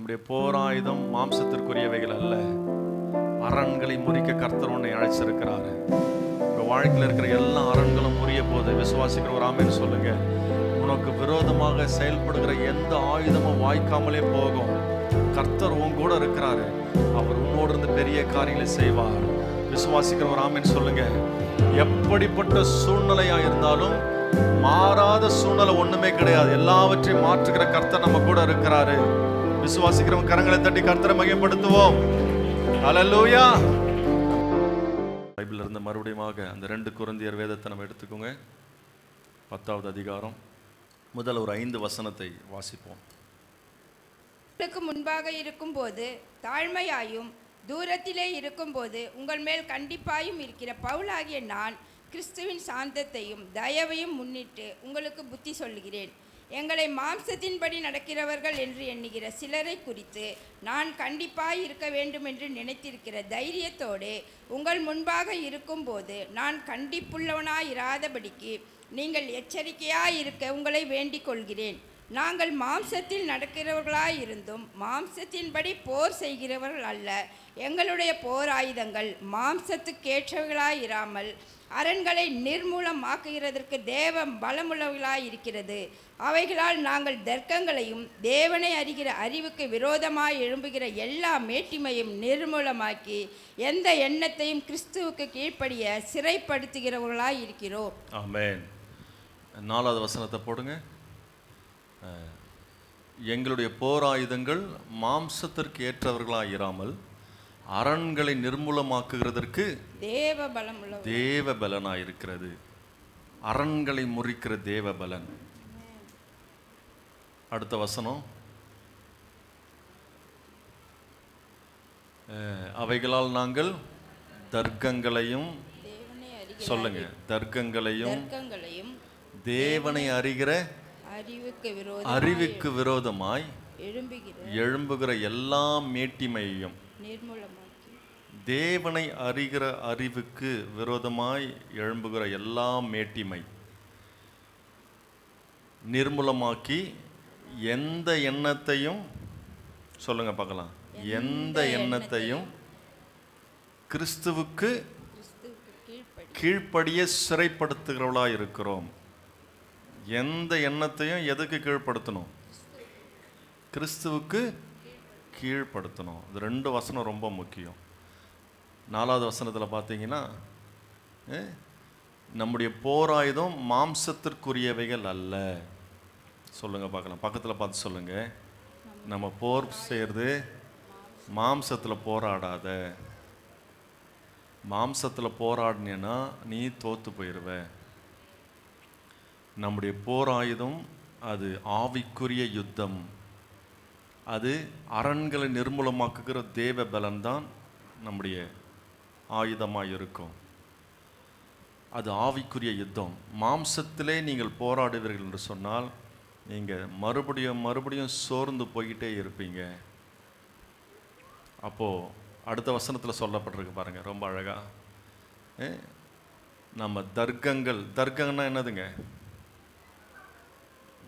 நம்முடைய போராயுதம் மாம்சத்திற்குரியவைகள் அல்ல. அரண்களை முறிக்க கர்த்தர் உன்னை அழைச்சிருக்கிறாரு. உங்க வாழ்க்கையில் இருக்கிற எல்லா அரண்களும் முறிய போது விசுவாசிக்கிற ஒரு ஆமென் சொல்லுங்க. உனக்கு விரோதமாக செயல்படுகிற எந்த ஆயுதமும் வாய்க்காமலே போகும். கர்த்தர் உன் கூட இருக்கிறாரு. அவர் உன்னோடு இருந்து பெரிய காரியங்களை செய்வார். விசுவாசிக்கிற ஒரு ஆமென் சொல்லுங்க. எப்படிப்பட்ட சூழ்நிலையா இருந்தாலும் மாறாத சூழ்நிலை ஒண்ணுமே கிடையாது. எல்லாவற்றையும் மாற்றுகிற கர்த்தர் நம்ம கூட இருக்கிறாரு. விசுவாசிக்கிறவங்க கரங்களை தட்டி கர்த்தரை மகிமைப்படுத்துவோம். ஹல்லேலூயா. பைபிள்ல இருந்து மறுபடியும் அந்த 2 கொரிந்தியர் வேதத்தை நம்ம எடுத்துக்கோங்க. 10வது அதிகாரம் முதல் ஒரு 5 வசனத்தை வாசிப்போம். உங்களுக்கு முன்பாக இருக்கும்போது தாழ்மையாயும் தூரத்திலே இருக்கும்போது உங்கள் மேல் கண்டிப்பாயும் இருக்கிற பவுலாகிய நான் கிறிஸ்துவின் சாந்தத்தையும் தயவையும் முன்னிட்டு உங்களுக்கு புத்தி சொல்லுகிறேன். எங்களை மாம்சத்தின்படி நடக்கிறவர்கள் என்று எண்ணுகிற சிலரை குறித்து நான் கண்டிப்பாய் இருக்க வேண்டும் என்று நினைத்திருக்கிற தைரியத்தோடு உங்கள் முன்பாக இருக்கும்போது நான் கண்டிப்புள்ளவனாயிராதபடிக்கு நீங்கள் எச்சரிக்கையாய் இருக்க உங்களை வேண்டிக் கொள்கிறேன். நாங்கள் மாம்சத்தில் நடக்கிறவர்களாயிருந்தும் மாம்சத்தின்படி போர் செய்கிறவர்கள் அல்ல. எங்களுடைய போர் ஆயுதங்கள் மாம்சத்துக்கேற்றவர்களாயிராமல் அரண்களை நிர்மூலமாக்குகிறதற்கு தேவ பலமுள்ளவர்களாயிருக்கிறது. அவைகளால் நாங்கள் தர்க்கங்களையும் தேவனை அறிகிற அறிவுக்கு விரோதமாய் எழும்புகிற எல்லா மேட்டிமையும் நிர்மூலமாக்கி எந்த எண்ணத்தையும் கிறிஸ்துவுக்கு கீழ்ப்படிய சிறைப்படுத்துகிறவர்களாய் இருக்கிறோம். ஆமென். 4வது வசனத்தை போடுங்க. எங்களுடைய போராயுதங்கள் மாம்சத்திற்கு ஏற்றவர்களாக இராமல் அரண்களை நிர்மூலமாக்குகிறதற்கு தேவ பலனாயிருக்கிறது. அரண்களை முறிக்கிற தேவ பலன். அடுத்த வசனம். அவைகளால் நாங்கள் தர்க்கங்களையும் சொல்லுங்க, தர்க்கங்களையும் தேவனை அறிகிற அறிவுக்கு விரோதமாய் எழும்புகிற எல்லா மேட்டிமையையும் தேவனை அறிகிற அறிவுக்கு விரோதமாய் எழும்புகிற எல்லா மேட்டிமை நிர்மூலமாக்கி எந்த எண்ணத்தையும் சொல்லுங்க பார்க்கலாம், எந்த எண்ணத்தையும் கிறிஸ்துவுக்கு கீழ்ப்படிய சிறைப்படுத்துகிறவளா இருக்கிறோம். எந்த எண்ணத்தையும் எதுக்கு கீழ்ப்படுத்தணும்? கிறிஸ்துவுக்கு கீழ்ப்படுத்தணும். இது 2 வசனம் ரொம்ப முக்கியம். 4வது வசனத்தில் பார்த்தீங்கன்னா, நம்முடைய போராயுதம் மாம்சத்திற்குரியவைகள் அல்ல. சொல்லுங்க பார்க்கலாம், பக்கத்தில் பார்த்து சொல்லுங்க. நம்ம போர் செய்கிறது மாம்சத்தில் போராடாத. மாம்சத்தில் போராடினேன்னா நீ தோத்து போயிடுவ. நம்முடைய போராயுதம் அது ஆவிக்குரிய யுத்தம். அது அரண்களை நிர்மூலமாக்குகிற தேவ பலன் தான் நம்முடைய ஆயுதமாக இருக்கும். அது ஆவிக்குரிய யுத்தம். மாம்சத்திலே நீங்கள் போராடுவீர்கள் என்று சொன்னால் நீங்கள் மறுபடியும் சோர்ந்து போய்கிட்டே இருப்பீங்க. அப்போது அடுத்த வசனத்தில் சொல்லப்பட்டிருக்கு பாருங்க, ரொம்ப அழகாக. நம்ம தர்க்கங்கன்னா என்னதுங்க?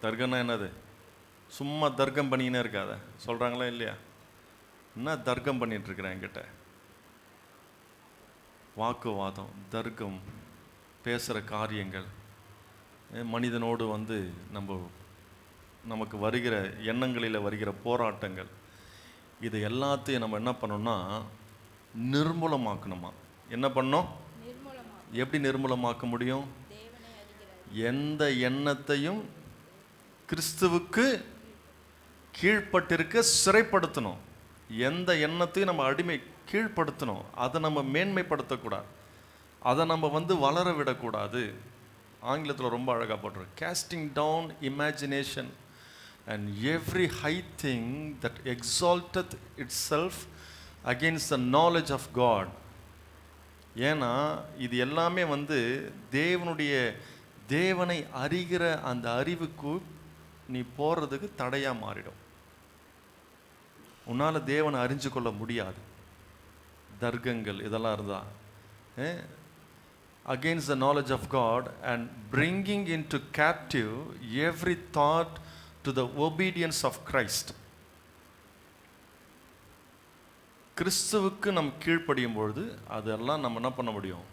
தர்க்கம்னா என்னது? சும்மா தர்க்கம் பண்ணிக்கினே இருக்காத. சொல்கிறாங்களா இல்லையா? என்ன தர்க்கம் பண்ணிகிட்ருக்கிறேன் என்கிட்ட? வாக்குவாதம், தர்க்கம், பேசுகிற காரியங்கள், மனிதனோடு நமக்கு வருகிற எண்ணங்களில் வருகிற போராட்டங்கள், இது எல்லாத்தையும் நம்ம என்ன பண்ணோம்னா நிர்மூலமாக்கணுமா. என்ன பண்ணோம்? எப்படி நிர்மூலமாக்க முடியும்? எந்த எண்ணத்தையும் கிறிஸ்துவுக்கு கீழ்ப்பட்டிருக்க சிறைப்படுத்தணும். எந்த எண்ணத்தையும் நம்ம அடிமை கீழ்ப்படுத்தணும். அதை நம்ம மேன்மைப்படுத்தக்கூடாது. அதை நம்ம வளர விடக்கூடாது. ஆங்கிலத்தில் ரொம்ப அழகாக போட்டுரும், casting down imagination and every high thing that exalteth itself against the knowledge of God. ஏன்னா இது எல்லாமே தேவனை அறிகிற அந்த அறிவுக்கு நீ போகிறதுக்கு தடையாக மாறிடும். உன்னால் தேவனை அறிஞ்சு கொள்ள முடியாது. தர்க்கங்கள் இதெல்லாம் இருந்தால் against the knowledge of God and bringing into captive every thought to the obedience of Christ. கிறிஸ்துவுக்கு நம்ம கீழ்ப்படியும் பொழுது அதெல்லாம் நம்ம என்ன பண்ண முடியும்?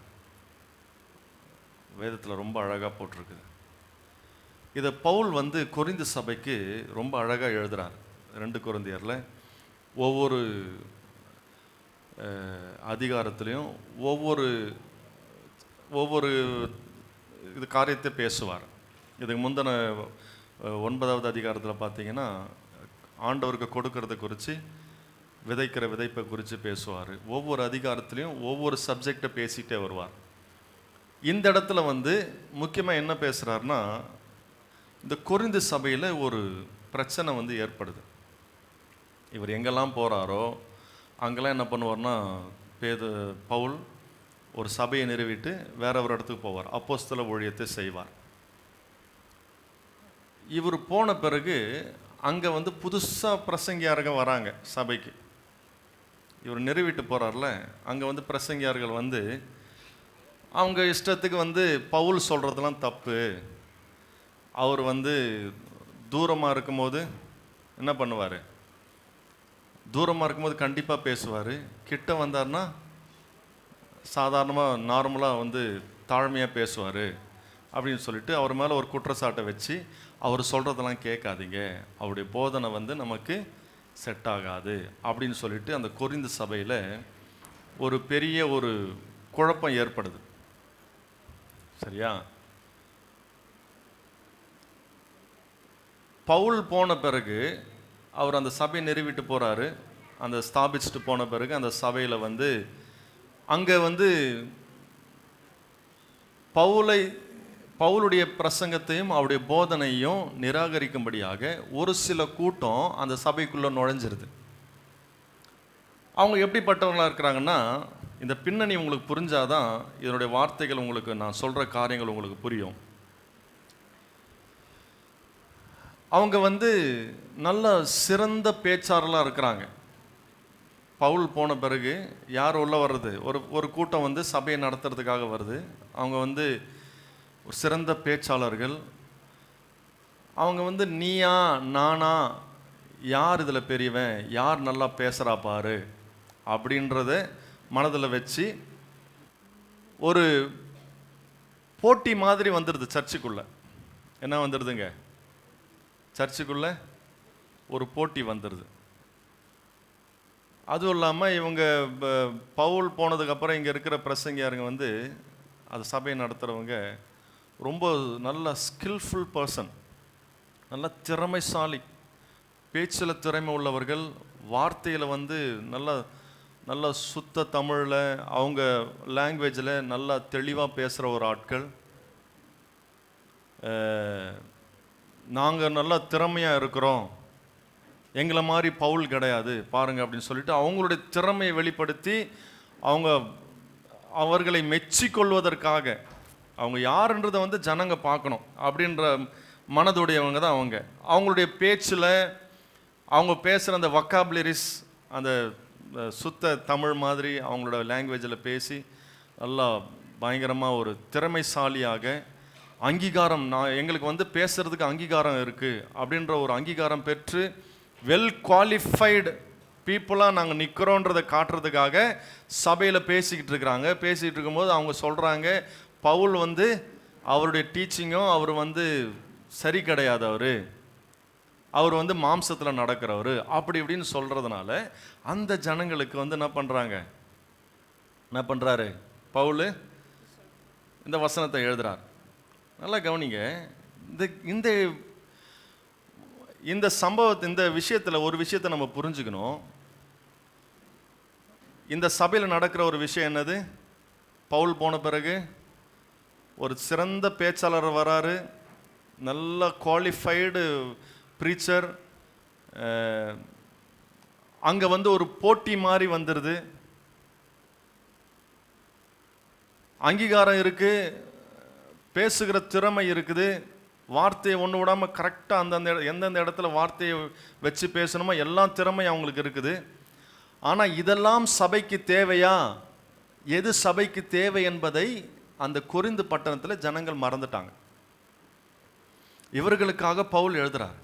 வேதத்தில் ரொம்ப அழகாக போட்டிருக்குது. இதை பவுல் வந்து கொரிந்து சபைக்கு ரொம்ப அழகாக எழுதுகிறார். 2 கொரிந்தியரில் ஒவ்வொரு அதிகாரத்துலேயும் ஒவ்வொரு இது காரியத்தை பேசுவார். இதுக்கு முந்தின 9வது அதிகாரத்தில் பார்த்தீங்கன்னா ஆண்டவருக்கு கொடுக்கறத குறித்து, விதைக்கிற விதைப்பை குறித்து பேசுவார். ஒவ்வொரு அதிகாரத்துலேயும் ஒவ்வொரு சப்ஜெக்டை பேசிகிட்டே வருவார். இந்த இடத்துல வந்து முக்கியமாக என்ன பேசுகிறாருன்னா, இந்த கொரிந்து சபையில் ஒரு பிரச்சனை வந்து ஏற்படுது. இவர் எங்கெல்லாம் போகிறாரோ அங்கெல்லாம் என்ன பண்ணுவார்னா, பவுல் ஒரு சபையை நிறுவிட்டு வேற ஒரு இடத்துக்கு போவார், அப்போஸ்தல ஊழியத்தை செய்வார். இவர் போன பிறகு அங்கே வந்து புதுசாக பிரசங்கியார்கள் வராங்க சபைக்கு. இவர் நிறுவிட்டு போகிறார்ல, அங்கே வந்து பிரசங்கியார்கள் வந்து அவங்க இஷ்டத்துக்கு வந்து பவுல் சொல்கிறதெல்லாம் தப்பு. அவர் வந்து தூரமாக இருக்கும்போது என்ன பண்ணுவார்? தூரமாக இருக்கும்போது கண்டிப்பாக பேசுவார். கிட்ட வந்தார்னா சாதாரணமாக நார்மலாக வந்து தாழ்மையாக பேசுவார் அப்படின்னு சொல்லிட்டு அவர் மேலே ஒரு குற்றச்சாட்டை வச்சு, அவர் சொல்கிறதெல்லாம் கேட்காதீங்க, அவருடைய போதனை வந்து நமக்கு செட் ஆகாது அப்படின்னு சொல்லிட்டு அந்த கொரிந்து சபையில் ஒரு பெரிய ஒரு குழப்பம் ஏற்படுது. சரியா? பவுல் போன பிறகு அவர் அந்த சபையை நிறுவிட்டு போகிறாரு. அந்த ஸ்தாபிச்சுட்டு போன பிறகு அந்த சபையில் வந்து அங்கே வந்து பவுலுடைய பிரசங்கத்தையும் அவருடைய போதனையும் நிராகரிக்கும்படியாக ஒரு சில கூட்டம் அந்த சபைக்குள்ளே நுழைஞ்சிருது. அவங்க எப்படிப்பட்டவங்களாக இருக்கிறாங்கன்னா, இந்த பின்னணி உங்களுக்கு புரிஞ்சாதான் இதனுடைய வார்த்தைகள் உங்களுக்கு, நான் சொல்கிற காரியங்கள் உங்களுக்கு புரியும். அவங்க வந்து நல்ல சிறந்த பேச்சாளர்களாக இருக்கிறாங்க. பவுல் போன பிறகு யார் உள்ள வர்றது? ஒரு கூட்டம் வந்து சபையை நடத்துறதுக்காக வருது. அவங்க வந்து ஒரு சிறந்த பேச்சாளர்கள். அவங்க வந்து நீயா நானா, யார் இதில் பெரியவன், யார் நல்லா பேசுகிறா பாரு அப்படின்றத மனதில் வச்சு ஒரு போட்டி மாதிரி வந்துடுது சர்ச்சுக்குள்ளே. என்ன வந்துடுதுங்க? சர்ச்சுக்குள்ளே ஒரு போட்டி வந்துடுது. அதுவும் இல்லாமல் இவங்க பவுல் போனதுக்கப்புறம் இங்கே இருக்கிற பிரசங்கியாருங்க வந்து அது சபையை நடத்துகிறவங்க ரொம்ப நல்ல ஸ்கில்ஃபுல் பர்சன், நல்ல திறமைசாலி, பேச்சில் திறமை உள்ளவர்கள், வார்த்தையில் வந்து நல்ல சுத்த தமிழில் அவங்க லாங்குவேஜில் நல்லா தெளிவாக பேசுகிற ஒரு ஆட்கள். நாங்கள் நல்லா திறமையாக இருக்கிறோம், எங்களை மாதிரி பவுல் கிடையாது பாருங்கள் அப்படின்னு சொல்லிட்டு அவங்களுடைய திறமையை வெளிப்படுத்தி அவர்களை மெச்சிக்கொள்வதற்காக, அவங்க யாருன்றதை வந்து ஜனங்க பார்க்கணும் அப்படின்ற மனதுடையவங்க தான் அவங்க. அவங்களுடைய பேச்சில் அவங்க பேசுகிற அந்த வொக்காபுலரிஸ், அந்த சுத்த தமிழ் மாதிரி அவங்களோட லாங்குவேஜில் பேசி நல்லா பயங்கரமாக ஒரு திறமைசாலியாக அங்கீகாரம், எங்களுக்கு வந்து பேசுகிறதுக்கு அங்கீகாரம் இருக்குது அப்படின்ற ஒரு அங்கீகாரம் பெற்று வெல் குவாலிஃபைடு பீப்புளாக நாங்கள் நிற்கிறோன்றதை காட்டுறதுக்காக சபையில் பேசிக்கிட்டு இருக்கிறாங்க. பேசிக்கிட்டு இருக்கும்போது அவங்க சொல்கிறாங்க, பவுல் வந்து அவருடைய டீச்சிங்கும் அவர் வந்து சரி கிடையாது, அவர் வந்து மாம்சத்தில் நடக்கிறவர் அப்படி இப்படின்னு சொல்கிறதுனால அந்த ஜனங்களுக்கு வந்து என்ன பண்ணுறாரு பவுல்? இந்த வசனத்தை எழுதுறார். நல்லா கவனிங்க. இந்த சம்பவத்தை, இந்த விஷயத்தில் ஒரு விஷயத்தை நம்ம புரிஞ்சுக்கணும். இந்த சபையில் நடக்கிற ஒரு விஷயம் என்னது? பவுல் போன பிறகு ஒரு சிறந்த பேச்சாளர் வராரு, நல்ல குவாலிஃபைடு ப்ரீச்சர். அங்கே வந்து ஒரு போட்டி மாதிரி வந்துடுது. அங்கீகாரம் இருக்குது, பேசுகிற திறமை இருக்குது, வார்த்தையை ஒன்று விடாமல் கரெக்டாக எந்தெந்த இடத்துல வார்த்தையை வச்சு பேசணுமோ எல்லாம் திறமை அவங்களுக்கு இருக்குது. ஆனால் இதெல்லாம் சபைக்கு தேவையா? எது சபைக்கு தேவை என்பதை அந்த கொரிந்து பட்டணத்தில் ஜனங்கள் மறந்துட்டாங்க. இவர்களுக்காக பவுல் எழுதுறார்.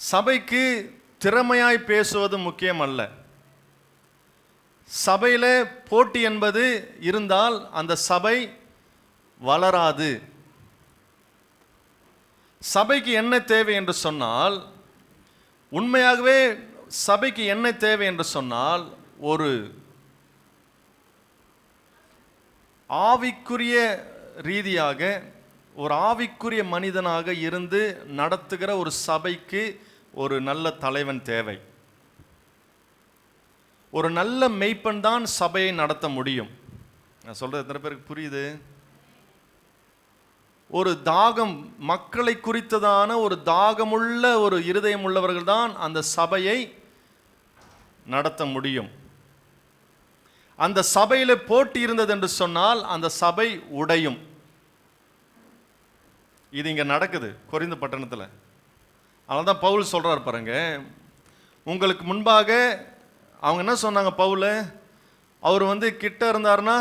சபைக்கு திறமையாய் பேசுவது முக்கியம் அல்ல. சபையிலே போட்டி என்பது இருந்தால் அந்த சபை வளராது. சபைக்கு என்ன தேவை என்று சொன்னால், உண்மையாகவே சபைக்கு என்ன தேவை என்று சொன்னால், ஒரு ஆவிக்குரிய ரீதியாக ஒரு ஆவிக்குரிய மனிதனாக இருந்து நடத்துகிற ஒரு சபைக்கு ஒரு நல்ல தலைவன் தேவை. ஒரு நல்ல மெய்ப்பன் தான் சபையை நடத்த முடியும். நான் சொல்றது எத்தனை பேருக்கு புரியுது? ஒரு தாகம், மக்களை குறித்ததான ஒரு தாகமுள்ள ஒரு இருதயம் உள்ளவர்கள் தான் அந்த சபையை நடத்த முடியும். அந்த சபையில போட்டி இருந்தது என்று சொன்னால் அந்த சபை உடையும். இது இங்க நடக்குது கொரிந்து பட்டணத்தில். அதனால தான் பவுல் சொல்றார் பாருங்க, உங்களுக்கு முன்பாக அவங்க என்ன சொன்னாங்க, பவுல் அவர் கிட்ட இருந்தாருன்னா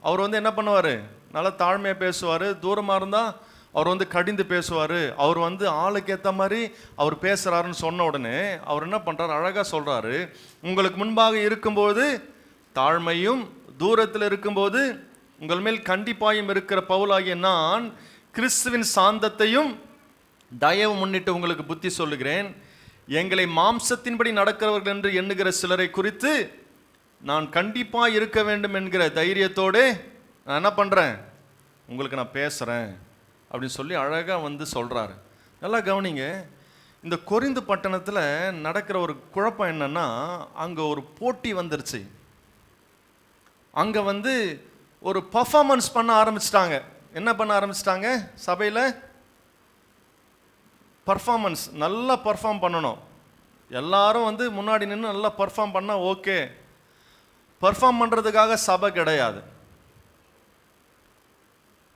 அவர் என்ன பண்ணுவார், நல்லா தாழ்மையாக பேசுவார். தூரமாக இருந்தால் அவர் கடிந்து பேசுவார். அவர் ஆளுக்கு ஏற்ற மாதிரி அவர் பேசுகிறாருன்னு சொன்ன உடனே அவர் என்ன பண்ணுறாரு, அழகாக சொல்கிறாரு, உங்களுக்கு முன்பாக இருக்கும்போது தாழ்மையும், தூரத்தில் இருக்கும்போது உங்கள் மேல் கண்டிப்பாயும் இருக்கிற பவுலாகிய நான் கிறிஸ்துவின் சாந்தத்தையும் தயவு முன்னிட்டு உங்களுக்கு புத்தி சொல்லுகிறேன். எங்களை மாம்சத்தின்படி நடக்கிறவர்கள் என்று எண்ணுகிற சிலரை குறித்து நான் கண்டிப்பாக இருக்க வேண்டும் என்கிற தைரியத்தோடு நான் என்ன பண்ணுறேன், உங்களுக்கு நான் பேசுகிறேன் அப்படின்னு சொல்லி அழகாக சொல்கிறாரு. நல்லா கவனிங்க, இந்த கொரிந்து பட்டணத்தில் நடக்கிற ஒரு குழப்பம் என்னன்னா, அங்கே ஒரு போட்டி வந்துருச்சு. அங்கே ஒரு பர்ஃபார்மன்ஸ் பண்ண ஆரம்பிச்சிட்டாங்க. என்ன பண்ண ஆரம்பிச்சிட்டாங்க, சபையில் பர்ஃபார்மன்ஸ், நல்லா பர்ஃபார்ம் பண்ணணும். எல்லாரும் முன்னாடி நின்று நல்லா பர்ஃபார்ம் பண்ணால் ஓகே. பர்ஃபார்ம் பண்ணுறதுக்காக சபை கிடையாது.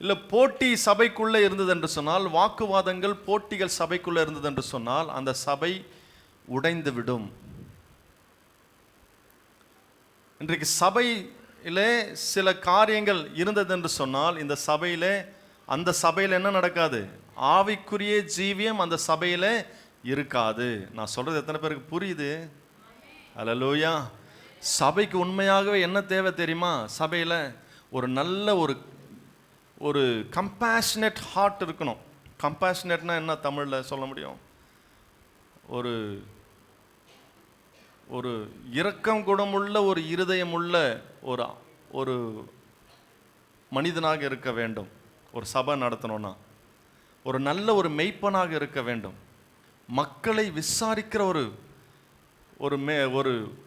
இல்லை போட்டி சபைக்குள்ளே இருந்தது என்று சொன்னால், வாக்குவாதங்கள், போட்டிகள் சபைக்குள்ளே இருந்தது என்று சொன்னால் அந்த சபை உடைந்து விடும். இன்றைக்கு சபையிலே சில காரியங்கள் இருந்தது என்று சொன்னால் இந்த சபையிலே, அந்த சபையில் என்ன நடக்காது, ஆவிக்குரிய ஜீவியம் அந்த சபையில் இருக்காது. நான் சொல்கிறது எத்தனை பேருக்கு புரியுது? அல்லேலூயா. சபைக்கு உண்மையாகவே என்ன தேவை தெரியுமா? சபையில் ஒரு நல்ல ஒரு கம்பேஷனேட் ஹார்ட் இருக்கணும். கம்பேஷனேட்னா என்ன தமிழில் சொல்ல முடியும்? ஒரு ஒரு இரக்கம் குணமுள்ள ஒரு இருதயமுள்ள ஒரு மனிதனாக இருக்க வேண்டும். ஒரு சபை நடத்தணும்னா ஒரு நல்ல ஒரு மெய்ப்பனாக இருக்க வேண்டும். மக்களை விசாரிக்கிற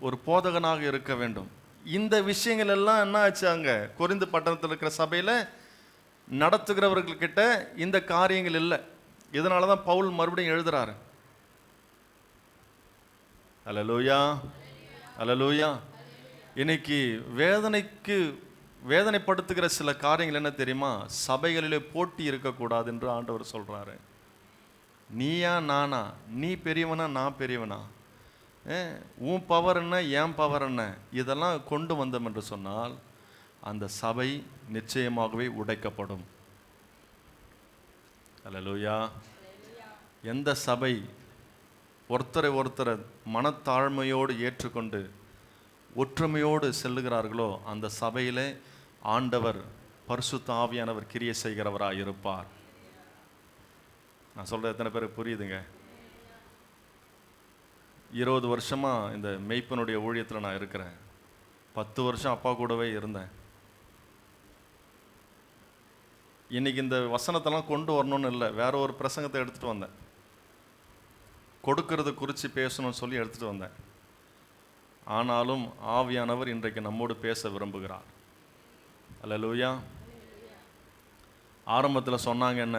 ஒரு போதகனாக இருக்க வேண்டும். இந்த விஷயங்கள் எல்லாம் என்ன ஆச்சு, அங்கே கொரிந்து பட்டணத்தில் இருக்கிற சபையில் நடத்துகிறவர்கள்கிட்ட இந்த காரியங்கள் இல்லை. இதனால தான் பவுல் மறுபடியும் எழுதுறாரு. அல்லேலூயா, அல்லேலூயா. இன்னைக்கு வேதனைப்படுத்துகிற சில காரியங்கள் என்ன தெரியுமா? சபைகளிலே போட்டி இருக்கக்கூடாது என்று ஆண்டவர் சொல்றாரு. நீயா நானா, நீ பெரியவனா நான் பெரியவனா, உன் பவர் என்ன என் பவர் என்ன, இதெல்லாம் கொண்டு வந்தோம் என்று சொன்னால் அந்த சபை நிச்சயமாகவே உடைக்கப்படும். அல்லேலூயா. எந்த சபை ஒருத்தரை மனத்தாழ்மையோடு ஏற்றுக்கொண்டு ஒற்றுமையோடு செல்லுகிறார்களோ அந்த சபையிலே ஆண்டவர் பரிசுத்த ஆவியானவர் கிரியை செய்கிறவராக இருப்பார். நான் சொல்கிறது எத்தனை பேருக்கு புரியுதுங்க? 20 வருஷமாக இந்த மெய்ப்பனுடைய ஊழியத்தில் நான் இருக்கிறேன். 10 வருஷம் அப்பா கூடவே இருந்தேன். இன்னைக்கு இந்த வசனத்தெல்லாம் கொண்டு வரணும்னு இல்லை, வேற ஒரு பிரசங்கத்தை எடுத்துகிட்டு வந்தேன். கொடுக்கறது குறித்து பேசணும்னு சொல்லி எடுத்துகிட்டு வந்தேன். ஆனாலும் ஆவியானவர் இன்றைக்கு நம்மோடு பேச விரும்புகிறார். அல்லேலூயா. ஆரம்பத்தில் சொன்னாங்க, என்ன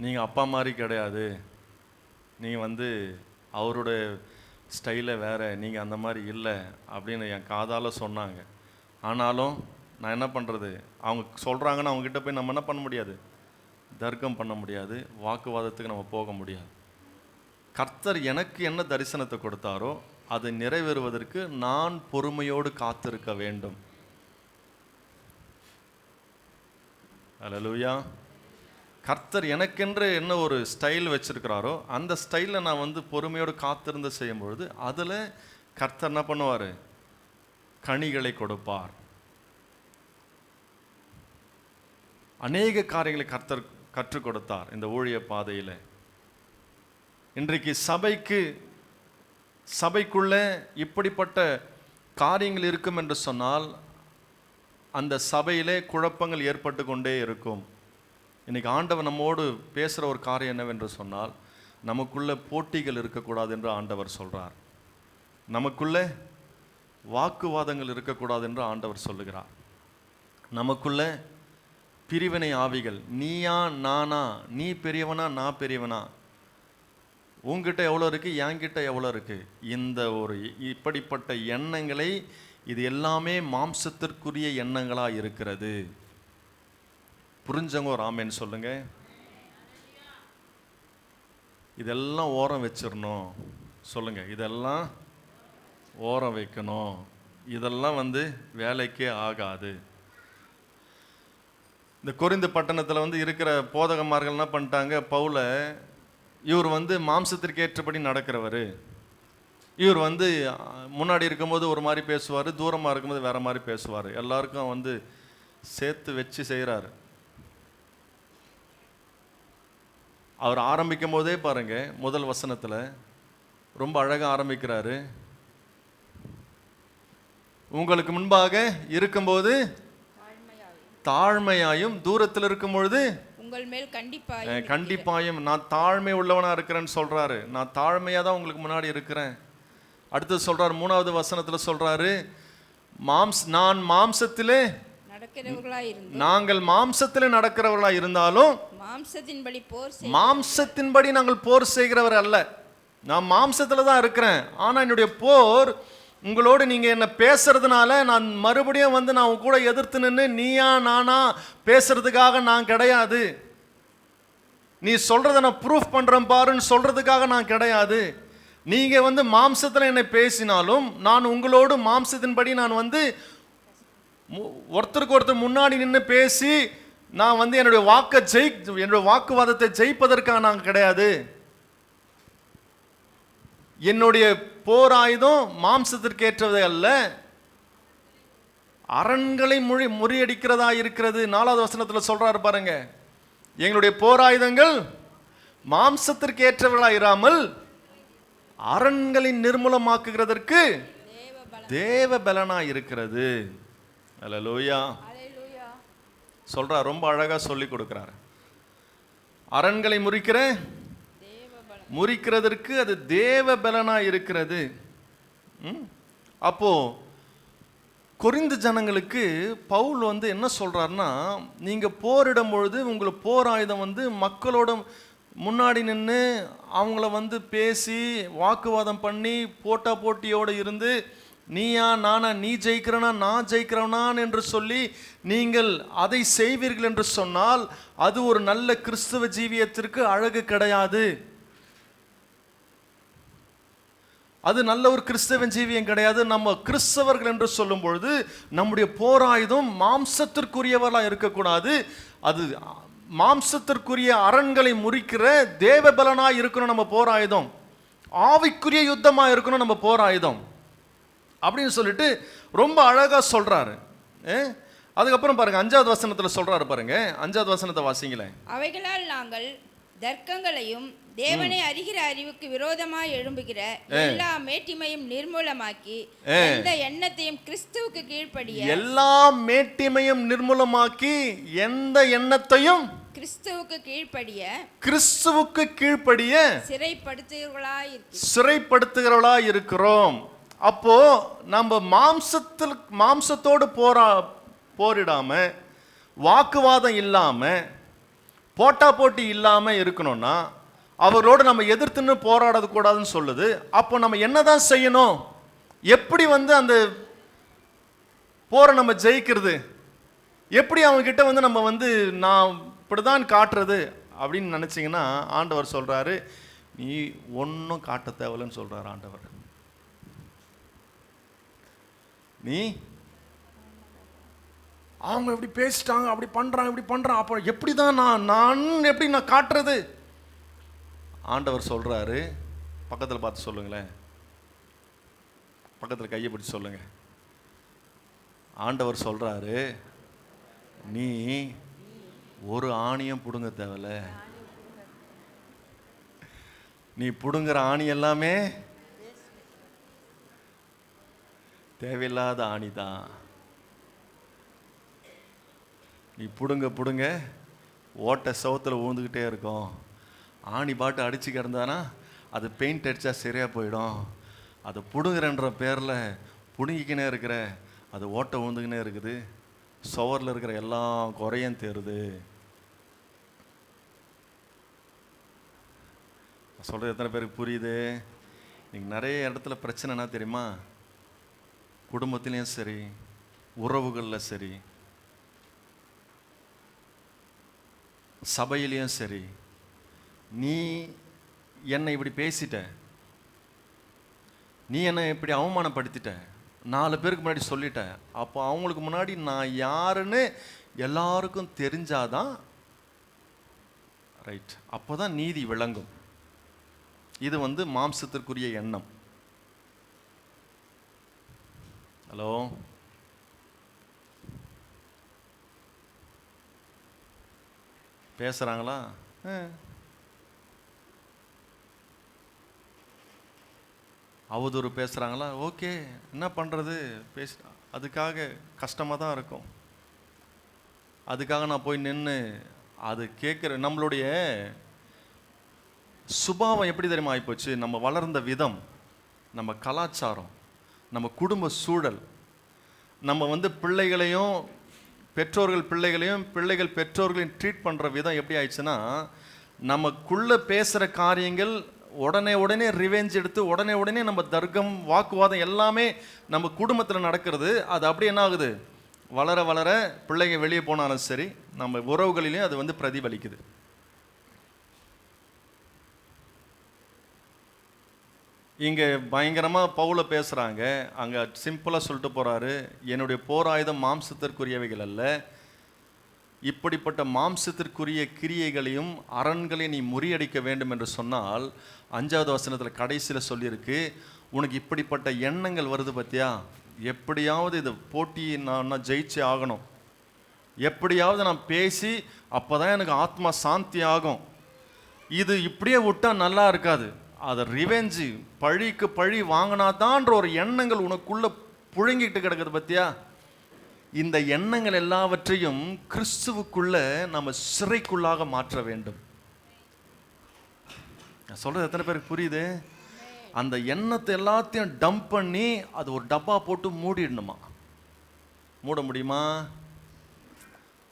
நீங்கள் அப்பா மாதிரி கிடையாது, நீங்கள் அவருடைய ஸ்டைலை வேறு, நீங்கள் அந்த மாதிரி இல்லை அப்படின்னு என் காதால் சொன்னாங்க. ஆனாலும் நான் என்ன பண்ணுறது, அவங்க சொல்கிறாங்கன்னு அவங்ககிட்ட போய் நம்ம என்ன பண்ண முடியாது, தர்க்கம் பண்ண முடியாது, வாக்குவாதத்துக்கு நம்ம போக முடியாது. கர்த்தர் எனக்கு என்ன தரிசனத்தை கொடுத்தாரோ அது நிறைவேறுவதற்கு நான் பொறுமையோடு காத்திருக்க வேண்டும். அல்லேலூயா. கர்த்தர் எனக்கென்று என்ன ஒரு ஸ்டைல் வச்சிருக்கிறாரோ அந்த ஸ்டைலில் நான் வந்து பொறுமையோடு காத்திருந்து செய்யும்பொழுது அதில் கர்த்தர் என்ன பண்ணுவார்? கனிகளை கொடுப்பார். அநேக காரியங்களை கர்த்தர் கற்றுக் கொடுத்தார் இந்த ஊழிய பாதையில். இன்றைக்கு சபைக்குள்ள இப்படிப்பட்ட காரியங்கள் இருக்கும் என்று சொன்னால் அந்த சபையிலே குழப்பங்கள் ஏற்பட்டு கொண்டே இருக்கும். இன்னைக்கு ஆண்டவர் நம்மோடு பேசுகிற ஒரு காரியம் என்னவென்று சொன்னால், நமக்குள்ள போட்டிகள் இருக்கக்கூடாது என்று ஆண்டவர் சொல்கிறார். நமக்குள்ள வாக்குவாதங்கள் இருக்கக்கூடாது என்று ஆண்டவர் சொல்லுகிறார். நமக்குள்ள பிரிவினை ஆவிகள், நீயா நானா, நீ பெரியவனா நான் பெரியவனா, உங்ககிட்ட எவ்வளோ இருக்குது என்கிட்ட எவ்வளோ இருக்குது, இந்த ஒரு இப்படிப்பட்ட எண்ணங்களை, இது எல்லாமே மாம்சத்திற்குரிய எண்ணங்களாக இருக்கிறது. புரிஞ்சவங்க ஒரு ஆமேன்னு சொல்லுங்க. இதெல்லாம் ஓரம் வச்சிடணும் சொல்லுங்க. இதெல்லாம் ஓரம் வைக்கணும். இதெல்லாம் வந்து வேலைக்கே ஆகாது. இந்த கொரிந்து பட்டணத்தில் வந்து இருக்கிற போதகமார்கள் என்ன பண்ணிட்டாங்க, பவுலை, இவர் வந்து மாம்சத்திற்கு ஏற்றபடி நடக்கிறவர், இவர் வந்து முன்னாடி இருக்கும்போது ஒரு மாதிரி பேசுவார், தூரமாக இருக்கும்போது வேற மாதிரி பேசுவார், எல்லாருக்கும் வந்து சேர்த்து வச்சு செய்கிறாரு. அவர் ஆரம்பிக்கும் போதே பாருங்க, முதல் வசனத்தில் ரொம்ப அழகாக ஆரம்பிக்கிறாரு. உங்களுக்கு முன்பாக இருக்கும்போது தாழ்மையாயும், தூரத்தில் இருக்கும் பொழுது உங்கள் மேல் கண்டிப்பாயும். நான் தாழ்மை உள்ளவனா இருக்கிறேன்னு சொல்றாரு. நான் தாழ்மையாக தான் உங்களுக்கு முன்னாடி இருக்கிறேன். அடுத்து சொல்றாரு, 3வது வசனத்தில் சொல்றாரு, நான் மாம்சத்திலே நாங்கள் மாம்சத்திலே நடக்கிறவர்களா இருந்தாலும் மாம்சத்தின்படி நாங்கள் போர் செய்கிறவர் அல்ல. நான் மாம்சத்துல தான் இருக்கிறேன், ஆனா என்னுடைய போர் உங்களோடு நீங்க என்ன பேசுறதுனால நான் மறுபடியும் வந்து நான் உங்க கூட எதிர்த்து நின்று நீயா நானா பேசுறதுக்காக நான் கிடையாது. நீ சொல்றதை நான் ப்ரூஃப் பண்றேன் பாருன்னு சொல்றதுக்காக நான் கிடையாது. நீங்க வந்து மாம்சத்துல என்னை பேசினாலும் நான் உங்களோடு மாம்சத்தின்படி நான் வந்து ஒருத்தருக்கு ஒருத்தர் முன்னாடி நின்று பேசி நான் வந்து என்னுடைய வாக்குவாதத்தை ஜெயிப்பதற்காக நான் கிடையாது. என்னுடைய போர் ஆயுதம் மாம்சத்திற்கு ஏற்றது அல்ல, அரண்களை முறியடிக்கிறதா இருக்கிறது. 4வது வசனத்தில் சொல்றாரு பாருங்க, எங்களுடைய போர் ஆயுதங்கள் மாம்சத்திற்கு ஏற்றவர்களா இராமல் அரண்களை நிர்மூலமாக்குகிறதற்கு தேவ பலனா இருக்கிறது. அல்லேலூயா சொல்றார். ரொம்ப அழகா சொல்லி கொடுக்கிறார். அரண்களை முறிக்கிறதற்கு அது தேவ பலனா இருக்கிறது. அப்போ கொரிந்து ஜனங்களுக்கு பவுல் வந்து என்ன சொல்றாருன்னா, நீங்க போரிடும் பொழுது உங்களுக்கு போர் ஆயுதம் வந்து மக்களோட முன்னாடி நின்று அவங்கள வந்து பேசி வாக்குவாதம் பண்ணி போட்டியோடு இருந்து நீயா நானா, நீ ஜெயிக்கிறனா நான் ஜெயிக்கிறவனான் என்று சொல்லி நீங்கள் அதை செய்வீர்கள் என்று சொன்னால் அது ஒரு நல்ல கிறிஸ்தவ ஜீவியத்திற்கு அழகு கிடையாது. அது நல்ல ஒரு கிறிஸ்தவ ஜீவியம் கிடையாது. நம்ம கிறிஸ்தவர்கள் என்று சொல்லும் பொழுது நம்முடைய போராயுதம் மாம்சத்திற்குரியவர்களாக இருக்கக்கூடாது. அது மாம்சத்திற்குரிய அரண்களை முறிக்கிற தேவ பலனா இருக்கணும் நம்ம போராயுதம். ஆவிக்குரிய யுத்தமா இருக்கணும் நம்ம போராயுதம் அப்படின்னு சொல்லிட்டு ரொம்ப அழகா சொல்றாரு. அதுக்கப்புறம் பாருங்க 5வது வசனத்துல சொல்றாரு பாருங்க. 5வது வசனத்தை வாசிங்களேன். அவைகளால் நாங்கள் தர்க்கங்களையும் தேவனை அறிகிற அறிவுக்கு விரோதமாய் எழும்புகிற எல்லா மேட்டிமையும் நிர்மூலமாக்கி எந்த எண்ணத்தையும் கிறிஸ்துவுக்கு கீழ்ப்படிய எல்லா மேட்டிமையும் நிர்மூலமாக்கி எந்த எண்ணத்தையும் கிறிஸ்துவுக்கு கீழ்ப்படிய சிறைப்படுத்துகிறவர்களா இருக்கிறோம். அப்போ நம்ம மாம்சத்தோடு போரிடாம வாக்குவாதம் இல்லாம போட்டி இல்லாம இருக்கணும்னா அவரோடு நம்ம எதிர்த்துன்னு போராடக்கூடாதுன்னு கூடாதுன்னு சொல்லுது. அப்போ நம்ம என்னதான் செய்யணும்? எப்படி வந்து அந்த போரை நம்ம ஜெயிக்கிறது? எப்படி அவங்க கிட்ட வந்து நம்ம வந்து நான் இப்படிதான் காட்டுறது அப்படின்னு நினைச்சீங்கன்னா ஆண்டவர் சொல்றாரு, நீ ஒன்றும் காட்ட தேவையில்லைன்னு சொல்றாரு ஆண்டவர். நீ அவங்க இப்படி பேசிட்டாங்க, அப்படி பண்ணுறாங்க, இப்படி பண்ணுறான், அப்போ எப்படி தான் நான் எப்படி நான் காட்டுறது? ஆண்டவர் சொல்கிறாரு, பக்கத்தில் பார்த்து சொல்லுங்களேன், பக்கத்தில் கையை பிடிச்சி சொல்லுங்க. ஆண்டவர் சொல்கிறாரு, நீ ஒரு ஆணியும் பிடுங்க தேவையில்ல. நீ பிடுங்குற ஆணி எல்லாமே தேவையில்லாத ஆணி தான். நீ பிடுங்க ஓட்டை சவுத்தில் ஊந்துக்கிட்டே இருக்கும். ஆணி பாட்டு அடித்து கிடந்தானா அது பெயிண்ட் அடித்தா சரியாக போயிடும். அதை பிடுங்குறன்ற பேரில் பிடுங்கிக்கினே இருக்கிற, அது ஓட்டை ஊந்துக்கினே இருக்குது, சுவரில் இருக்கிற எல்லா குறையும் தேருது. சொல்கிறது எத்தனை பேருக்கு புரியுது? இன்னைக்கு நிறைய இடத்துல பிரச்சனைனா தெரியுமா? குடும்பத்திலையும் சரி, உறவுகளில் சரி, சபையிலையும் சரி, நீ என்னை இப்படி பேசிட்ட, நீ என்னை இப்படி அவமானப்படுத்திட்ட, 4 பேருக்கு முன்னாடி சொல்லிட்ட, அப்போ அவங்களுக்கு முன்னாடி நான் யாருன்னு எல்லாருக்கும் தெரிஞ்சாதான் ரைட், அப்போ தான் நீதி விளங்கும். இது மாம்சத்திற்குரிய எண்ணம். ஹலோ, பேசுகிறாங்களா? அவதூறு பேசுகிறாங்களா? ஓகே, என்ன பண்ணுறது, பேச அதுக்காக கஷ்டமாக தான் இருக்கும். அதுக்காக நான் போய் நின்று அது கேட்குற நம்மளுடைய சுபாவம் எப்படி தெரியுமா ஆகிப்போச்சு? நம்ம வளர்ந்த விதம், நம்ம கலாச்சாரம், நம்ம குடும்ப சூழல், நம்ம பிள்ளைகளையும் பெற்றோர்கள் பிள்ளைகளையும் பிள்ளைகள் பெற்றோர்களையும் ட்ரீட் பண்ணுற விதம் எப்படி ஆயிடுச்சுன்னா, நமக்குள்ளே பேசுகிற காரியங்கள் உடனே ரிவெஞ்ச் எடுத்து உடனே நம்ம தர்க்கம் வாக்குவாதம் எல்லாமே நம்ம குடும்பத்தில் நடக்கிறது. அது அப்படி என்ன ஆகுது, வளர வளர பிள்ளைங்க வெளியே போனாலும் சரி, நம்ம உறவுகளிலையும் அது பிரதிபலிக்குது. இங்கே பயங்கரமாக பவுல பேசுகிறாங்க, அங்கே சிம்பிளாக சொல்லிட்டு போகிறாரு, என்னுடைய போராயுதம் மாம்சத்திற்குரியவைகள் அல்ல, இப்படிப்பட்ட மாம்சத்திற்குரிய கிரியைகளையும் அரண்களையும் நீ முறியடிக்க வேண்டும் என்று சொன்னால், 5வது வசனத்தில் கடைசியில் சொல்லியிருக்கு, உனக்கு இப்படிப்பட்ட எண்ணங்கள் வருது பார்த்தியா, எப்படியாவது இது போட்டி நான் ஜெயிச்சே ஆகணும், எப்படியாவது நான் பேசி அப்போ தான் எனக்கு ஆத்மா சாந்தி ஆகும், இது இப்படியே விட்டால் நல்லா இருக்காது, அதை ரிவெஞ்சு பழிக்கு பழி வாங்கினாதான்ற ஒரு எண்ணங்கள் உனக்குள்ள புழுங்கிட்டு கிடக்குது பார்த்தியா. இந்த எண்ணங்கள் எல்லாவற்றையும் கிறிஸ்துவுக்குள்ள நம்ம சிறைக்குள்ளாக மாற்ற வேண்டும். நான் சொல்றது எத்தனை பேருக்கு புரியுது? அந்த எண்ணத்தை எல்லாத்தையும் டம்ப் பண்ணி அது ஒரு டப்பா போட்டு மூடிடணுமா? மூட முடியுமா?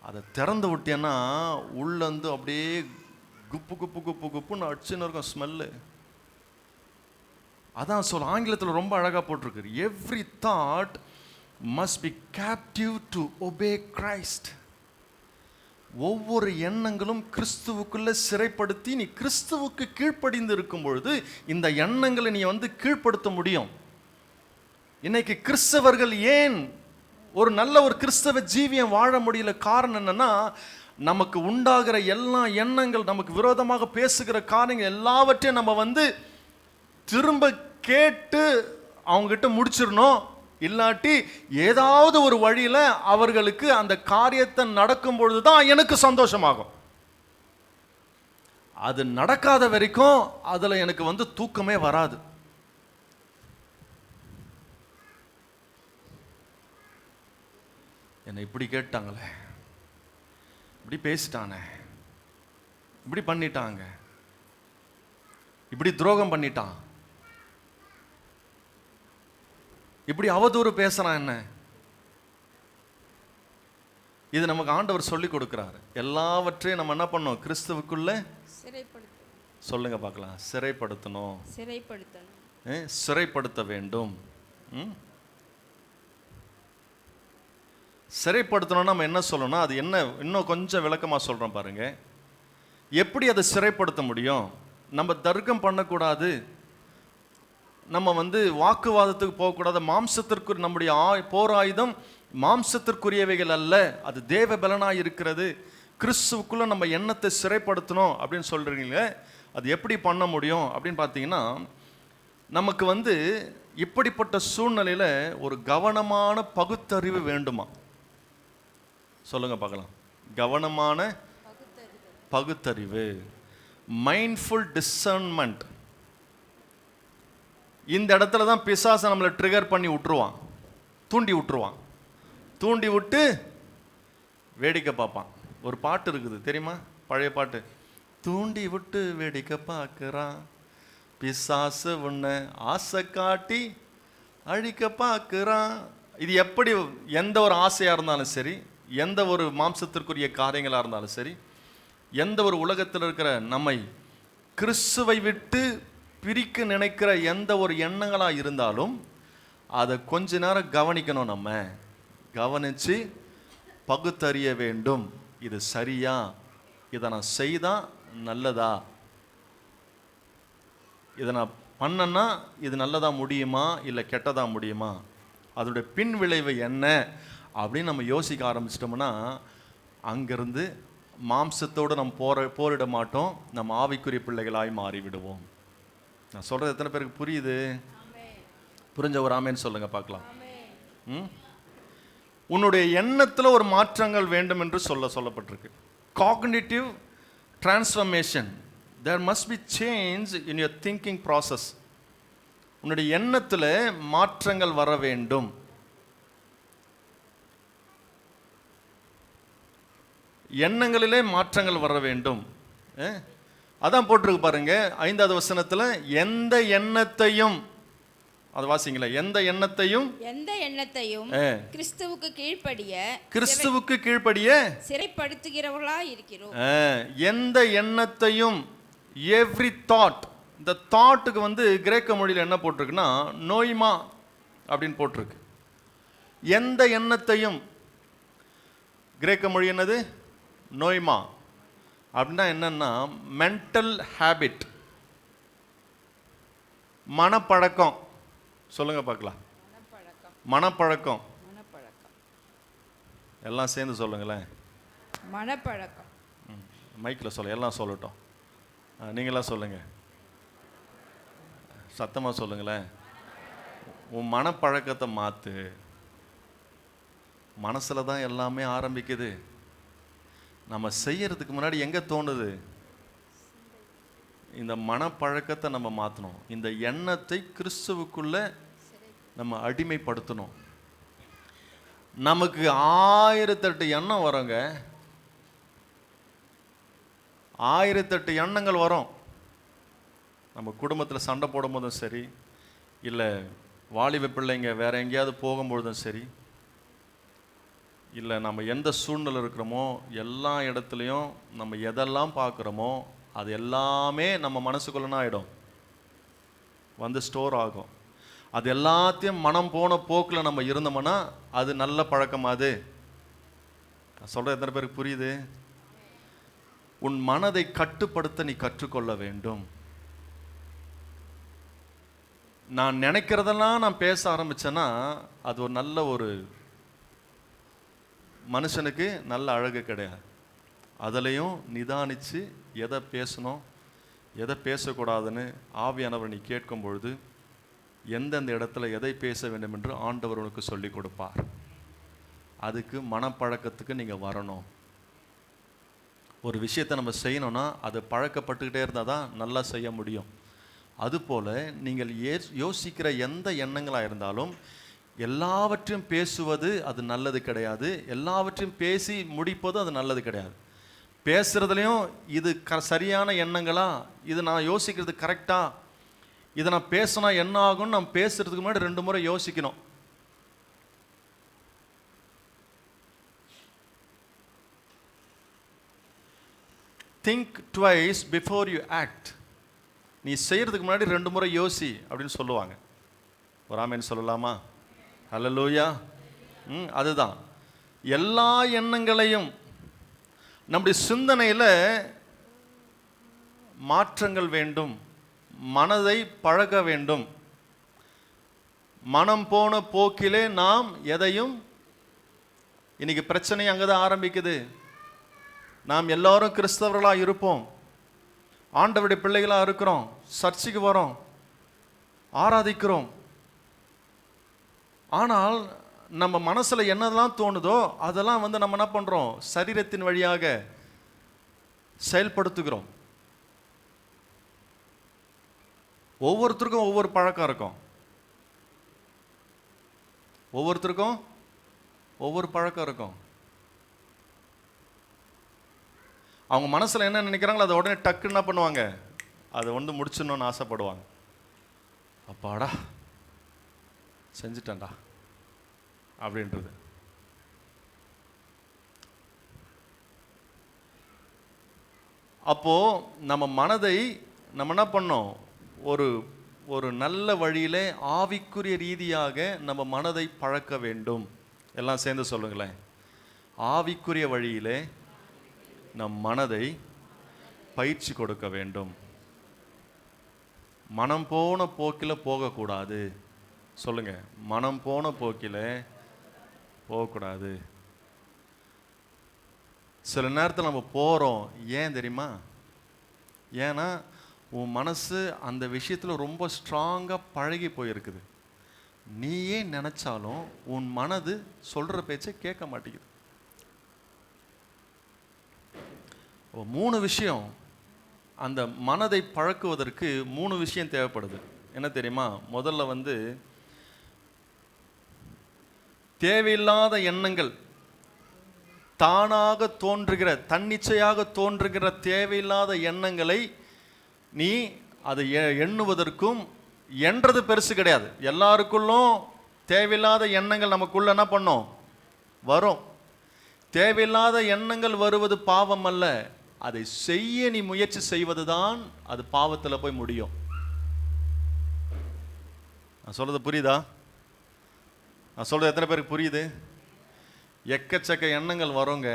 அதை திறந்து விட்டேன்னா உள்ள அப்படியே குப்பு குப்பு குப்பு குப்புன்னு அடிச்சுன்னு இருக்கும் ஸ்மெல்லு. அதான் சொல்ல ஆங்கிலத்தில் ரொம்ப அழகாக போட்டிருக்கு, every thought must be captive to obey Christ. ஒவ்வொரு எண்ணங்களும் கிறிஸ்துவுக்குள்ள சிறைப்படுத்தி நீ கிறிஸ்துவுக்கு கீழ்ப்படிந்து இருக்கும் பொழுது இந்த எண்ணங்களை நீ கீழ்ப்படுத்த முடியும். இன்னைக்கு கிறிஸ்தவர்கள் ஏன் ஒரு நல்ல ஒரு கிறிஸ்தவ ஜீவியம் வாழ முடியல? காரணம் என்னன்னா, நமக்கு உண்டாகிற எல்லா எண்ணங்கள், நமக்கு விரோதமாக பேசுகிற காரியங்கள் எல்லாவற்றையும் நம்ம திரும்ப கேட்டு அவங்ககிட்ட முடிச்சிடணும். இல்லாட்டி ஏதாவது ஒரு வழியில் அவர்களுக்கு அந்த காரியத்தை நடக்கும் பொழுது தான் எனக்கு சந்தோஷமாகும். அது நடக்காத வரைக்கும் அதில் எனக்கு தூக்கமே வராது. என்னை இப்படி கேட்டாங்களே, இப்படி பேசிட்டானே, இப்படி பண்ணிட்டாங்க, இப்படி துரோகம் பண்ணிட்டான், இப்படி அவதூறு பேசுறான், என்ன இது நமக்கு ஆண்டவர் சொல்லி கொடுக்கிறாரு. எல்லாவற்றையும் நம்ம என்ன பண்ணோம்? கிறிஸ்துவுக்குள்ள சொல்லுங்க பார்க்கலாம். சிறைப்படுத்தணும், சிறைப்படுத்த வேண்டும். சிறைப்படுத்தணும்னா நம்ம என்ன சொல்லணும்னா, அது என்ன இன்னும் கொஞ்சம் விளக்கமாக சொல்கிறோம் பாருங்க. எப்படி அதை சிறைப்படுத்த முடியும்? நம்ம தர்க்கம் பண்ணக்கூடாது, நம்ம வாக்குவாதத்துக்கு போகக்கூடாது. மாம்சத்திற்கு நம்முடைய போராயுதம் மாம்சத்திற்குரியவைகள் அல்ல, அது தேவ பலனாய் இருக்கிறது. கிறிஸ்துவுக்குள்ள நம்ம எண்ணத்தை சிறைப்படுத்தணும் அப்படின்னு சொல்றீங்க. அது எப்படி பண்ண முடியும் அப்படின்னு பார்த்தீங்கன்னா, நமக்கு இப்படிப்பட்ட சூழ்நிலையில் ஒரு கவனமான பகுத்தறிவு வேண்டுமா? சொல்லுங்க பார்க்கலாம். கவனமான பகுத்தறிவு, மைண்ட்ஃபுல் டிசர்ன்மெண்ட். இந்த இடத்துல தான் பிசாசை நம்மளை ட்ரிகர் பண்ணி விட்டுருவான், தூண்டி விட்டுருவான். தூண்டி விட்டு வேடிக்கை பார்ப்பான். ஒரு பாட்டு இருக்குது தெரியுமா, பழைய பாட்டு. தூண்டி விட்டு வேடிக்கை பார்க்குறான் பிசாசு, உன்னை ஆசை காட்டி அழிக்க பார்க்குறான். இது எப்படி எந்த ஒரு ஆசையாக இருந்தாலும் சரி, எந்த ஒரு மாம்சத்திற்குரிய காரியங்களாக இருந்தாலும் சரி, எந்த ஒரு உலகத்தில் இருக்கிற நம்மை கிறிஸ்துவை விட்டு பிரிக்க நினைக்கிற எந்த ஒரு எண்ணங்களாக இருந்தாலும் அதை கொஞ்ச நேரம் கவனிக்கணும். நம்ம கவனித்து பகுத்தறிய வேண்டும். இது சரியா, இதை நான் செய்தா நல்லதா, இதை நான் பண்ணனா இது நல்லதா முடியுமா இல்லை கெட்டதா முடியுமா, அதோடைய பின் விளைவு என்ன அப்படின்னு நம்ம யோசிக்க ஆரம்பிச்சிட்டோம்னா அங்கிருந்து மாம்சத்தோடு நம்ம போரிட மாட்டோம், நம்ம ஆவிக்குரிய பிள்ளைகளாய் மாறிவிடுவோம். நான் சொல்கிறது எத்தனை பேருக்கு புரியுது? புரிஞ்ச ஒரு ஆமேன்னு சொல்லுங்க பார்க்கலாம். உன்னுடைய எண்ணத்தில் ஒரு மாற்றங்கள் வேண்டும் என்று சொல்லப்பட்டிருக்கு. Cognitive transformation, there must be change in your thinking process. உன்னுடைய எண்ணத்தில் மாற்றங்கள் வர வேண்டும். எண்ணங்களிலே மாற்றங்கள் வர வேண்டும். அதான் போட்டிருக்கு பாருங்க 5வது வசனத்துல, எந்த எண்ணத்தையும், அது வாசிங்களா, எந்த எண்ணத்தையும் கிறிஸ்துவுக்கு கீழ்ப்படிய சிறைப்படுத்துகிறவர்களா இருக்கிறோம். எந்த எண்ணத்தையும், எவ்ரி தாட். இந்த தாட்டுக்கு கிரேக்க மொழியில் என்ன போட்டிருக்குன்னா நோய்மா அப்படின்னு போட்டிருக்கு. எந்த எண்ணத்தையும், கிரேக்க மொழி என்னது? நோய்மா. அப்படின்னா என்னன்னா மென்டல் ஹேபிட், மனப்பழக்கம். சொல்லுங்க பார்க்கலாம். மனப்பழக்கம். எல்லாம் சேர்ந்து சொல்லுங்களேன். மனப்பழக்கம். மைக்கில் சொல்ல, எல்லாம் சொல்லட்டும். நீங்களாம் சொல்லுங்க, சத்தமாக சொல்லுங்களேன். உன் மனப்பழக்கத்தை மாற்று. மனசில் தான் எல்லாமே ஆரம்பிக்குது. நம்ம செய்யறதுக்கு முன்னாடி எங்கே தோணுது? இந்த மனப்பழக்கத்தை நம்ம மாற்றணும். இந்த எண்ணத்தை கிறிஸ்துவுக்குள்ள நம்ம அடிமைப்படுத்தணும். நமக்கு 1008 எண்ணம் வருங்க, 1008 எண்ணங்கள் வரும். நம்ம குடும்பத்தில் சண்டை போடும் போதும் சரி, இல்லை வாலிப பிள்ளைங்க வேற எங்கேயாவது போகும்பொழுதும் சரி, இல்லை நம்ம எந்த சூழ்நிலை இருக்கிறோமோ எல்லா இடத்துலையும் நம்ம எதெல்லாம் பார்க்குறோமோ அது எல்லாமே நம்ம மனசுக்குள்ளனா ஆகிடும், ஸ்டோர் ஆகும். அது எல்லாத்தையும் மனம் போன போக்கில் நம்ம இருந்தோம்னா அது நல்ல பழக்கம். அது நான் சொல்கிறது எத்தனை பேருக்கு புரியுது? உன் மனதை கட்டுப்படுத்த நீ கற்றுக்கொள்ள வேண்டும். நான் நினைக்கிறதெல்லாம் நான் பேச ஆரம்பிச்சேன்னா அது ஒரு நல்ல ஒரு மனுஷனுக்கு நல்ல அழகு கிடையாது. அதுலேயும் நிதானித்து எதை பேசணும் எதை பேசக்கூடாதுன்னு ஆவியானவர் நீ கேட்கும் பொழுது எந்தெந்த இடத்துல எதை பேச வேண்டும் என்று ஆண்டவர் உனக்கு சொல்லி கொடுப்பார். அதுக்கு மனப்பழக்கத்துக்கு நீங்கள் வரணும். ஒரு விஷயத்தை நம்ம செய்யணும்னா அது பழக்கப்பட்டுக்கிட்டே இருந்தால் தான் நல்லா செய்ய முடியும். அதுபோல் நீங்கள் யோசிக்கிற எந்த எண்ணங்களாக இருந்தாலும் எல்லாவற்றையும் பேசுவது அது நல்லது கிடையாது, எல்லாவற்றையும் பேசி முடிப்பது அது நல்லது கிடையாது. பேசுகிறதுலையும் இது சரியான எண்ணங்களா, இது நான் யோசிக்கிறது கரெக்டா, இதை நான் பேசினா என்ன ஆகும்னு நம்ம பேசுறதுக்கு முன்னாடி 2 முறை யோசிக்கணும். Think twice before you act. நீ செய்கிறதுக்கு முன்னாடி 2 முறை யோசி அப்படின்னு சொல்லுவாங்க. ஒரு ஆமென் சொல்லலாமா? ஹல்லேலூயா. அதுதான் எல்லா எண்ணங்களையும் நம்முடைய சிந்தனையில் மாற்றங்கள் வேண்டும், மனதை பழக வேண்டும். மனம் போன போக்கிலே நாம் எதையும், இன்னைக்கு பிரச்சனை அங்கதான் ஆரம்பிக்குது. நாம் எல்லாரும் கிறிஸ்தவர்களா இருப்போம், ஆண்டவருடைய பிள்ளைகளா இருக்கிறோம், சர்ச்சுக்கு வரோம், ஆராதிக்கிறோம். ஆனால் நம்ம மனசுல என்னதெல்லாம் தோணுதோ அதெல்லாம் நம்ம என்ன பண்றோம், சரீரத்தின் வழியாக செயல்படுத்துகிறோம். ஒவ்வொருத்தருக்கும் ஒவ்வொரு பழக்கம் இருக்கும், ஒவ்வொருத்தருக்கும் ஒவ்வொரு பழக்கம் இருக்கும். அவங்க மனசுல என்ன நினைக்கிறாங்களோ அதை உடனே டக்குன்னு என்ன பண்ணுவாங்க, அதை முடிச்சிடணும்னு ஆசைப்படுவாங்க. அப்பாடா செஞ்சுட்டேன்டா அப்படின்றது. அப்போ நம்ம மனதை நம்ம என்ன பண்ணோம், ஒரு ஒரு நல்ல வழியிலே ஆவிக்குரிய ரீதியாக நம்ம மனதை பழக்க வேண்டும். எல்லாம் சேர்ந்து சொல்லுங்களேன். ஆவிக்குரிய வழியிலே நம் மனதை பயிற்சி கொடுக்க வேண்டும். மனம் போன போக்கில் போகக்கூடாது. சொல்லுங்க, மனம் போன போக்கில் போகக்கூடாது. சில நேரத்தில் நம்ம போகிறோம், ஏன் தெரியுமா? ஏன்னா உன் மனசு அந்த விஷயத்தில் ரொம்ப ஸ்ட்ராங்காக பழகி போயிருக்குது. நீயே நினச்சாலும் உன் மனது சொல்கிற பேச்சை கேட்க மாட்டேங்குது. 3 விஷயம், அந்த மனதை பழக்குவதற்கு 3 விஷயம் தேவைப்படுது. என்ன தெரியுமா? முதல்ல தேவையில்லாத எண்ணங்கள், தானாக தோன்றுகிற, தன்னிச்சையாக தோன்றுகிற தேவையில்லாத எண்ணங்களை நீ அதை எண்ணுவதற்கும், என்றது பெருசு கிடையாது. எல்லாருக்குள்ளும் தேவையில்லாத எண்ணங்கள் நமக்குள்ள என்ன பண்ணோம், வரும். தேவையில்லாத எண்ணங்கள் வருவது பாவம் அல்ல, அதை செய்ய நீ முயற்சி செய்வதுதான் அது பாவத்தில் போய் முடியும். நான் சொல்றது புரியுதா? நான் சொல்றது எத்தனை பேருக்கு புரியுது? எக்கச்சக்க எண்ணங்கள் வருங்க.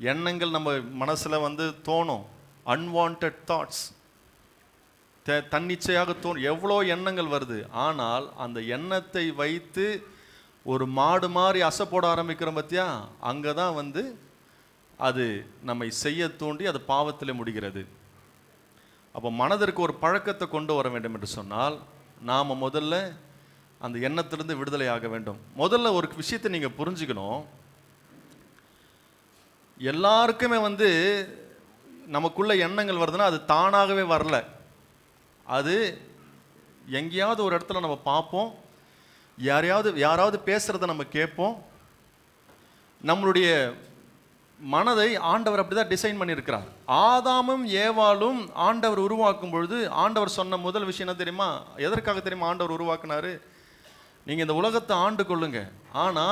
எண்ணங்கள் நம்ம மனசுல தோணும், அன்வான்ட் தாட்ஸ், தன்னிச்சையாக தோணும். எவ்வளோ எண்ணங்கள் வருது. ஆனால் அந்த எண்ணத்தை வைத்து ஒரு மாடு மாதிரி அசை போட ஆரம்பிக்கிறோம் பார்த்தியா, அங்கே தான் அது நம்மை செய்ய தூண்டி அது பாவத்தில் முடிகிறது. அப்போ மனதிற்கு ஒரு பழக்கத்தை கொண்டு வர வேண்டும் என்று சொன்னால் நாம் முதல்ல அந்த எண்ணத்திலிருந்து விடுதலை ஆக வேண்டும். முதல்ல ஒரு விஷயத்தை நீங்கள் புரிஞ்சுக்கணும். எல்லாருக்குமே நமக்குள்ள எண்ணங்கள் வருதுன்னா அது தானாகவே வரல. அது எங்கேயாவது ஒரு இடத்துல நம்ம பார்ப்போம், யாராவது பேசுறத நம்ம கேட்போம். நம்மளுடைய மனதை ஆண்டவர் அப்படிதான் டிசைன் பண்ணியிருக்கிறார். ஆதாமும் ஏவாளும் ஆண்டவர் உருவாக்கும் பொழுது ஆண்டவர் சொன்ன முதல் விஷயம் என்ன தெரியுமா? எதற்காக தெரியுமா ஆண்டவர் உருவாக்குனாரு? நீங்க இந்த உலகத்தை ஆண்டு கொள்ளுங்க, ஆனா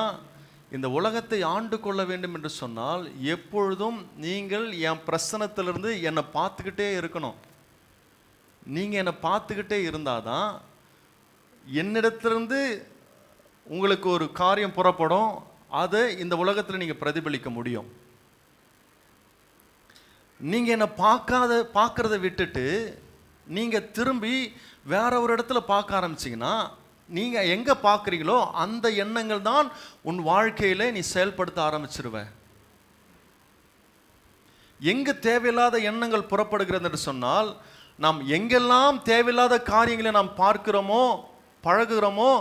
இந்த உலகத்தை ஆண்டு கொள்ள வேண்டும் என்று சொன்னால் எப்பொழுதும் நீங்கள் என் பிரசனத்திலிருந்து என்னை பார்த்துக்கிட்டே இருக்கணும். நீங்க என்னை பார்த்துக்கிட்டே இருந்தாதான் என்னிடத்திலிருந்து உங்களுக்கு ஒரு காரியம் புறப்படும், அதை இந்த உலகத்தில் நீங்க பிரதிபலிக்க முடியும். நீங்க என்னை பார்க்கறத விட்டுட்டு நீங்க திரும்பி வேற ஒரு இடத்துல பார்க்க ஆரம்பிச்சீங்கன்னா, நீங்க எங்க பார்க்குறீங்களோ அந்த எண்ணங்கள் தான் உன் வாழ்க்கையில நீ செயல்படுத்த ஆரம்பிச்சிருவ. எங்க தேவையில்லாத எண்ணங்கள் புறப்படுகிறது என்று சொன்னால், நாம் எங்கெல்லாம் தேவையில்லாத காரியங்களை நாம் பார்க்கிறோமோ பழகுகிறோமோ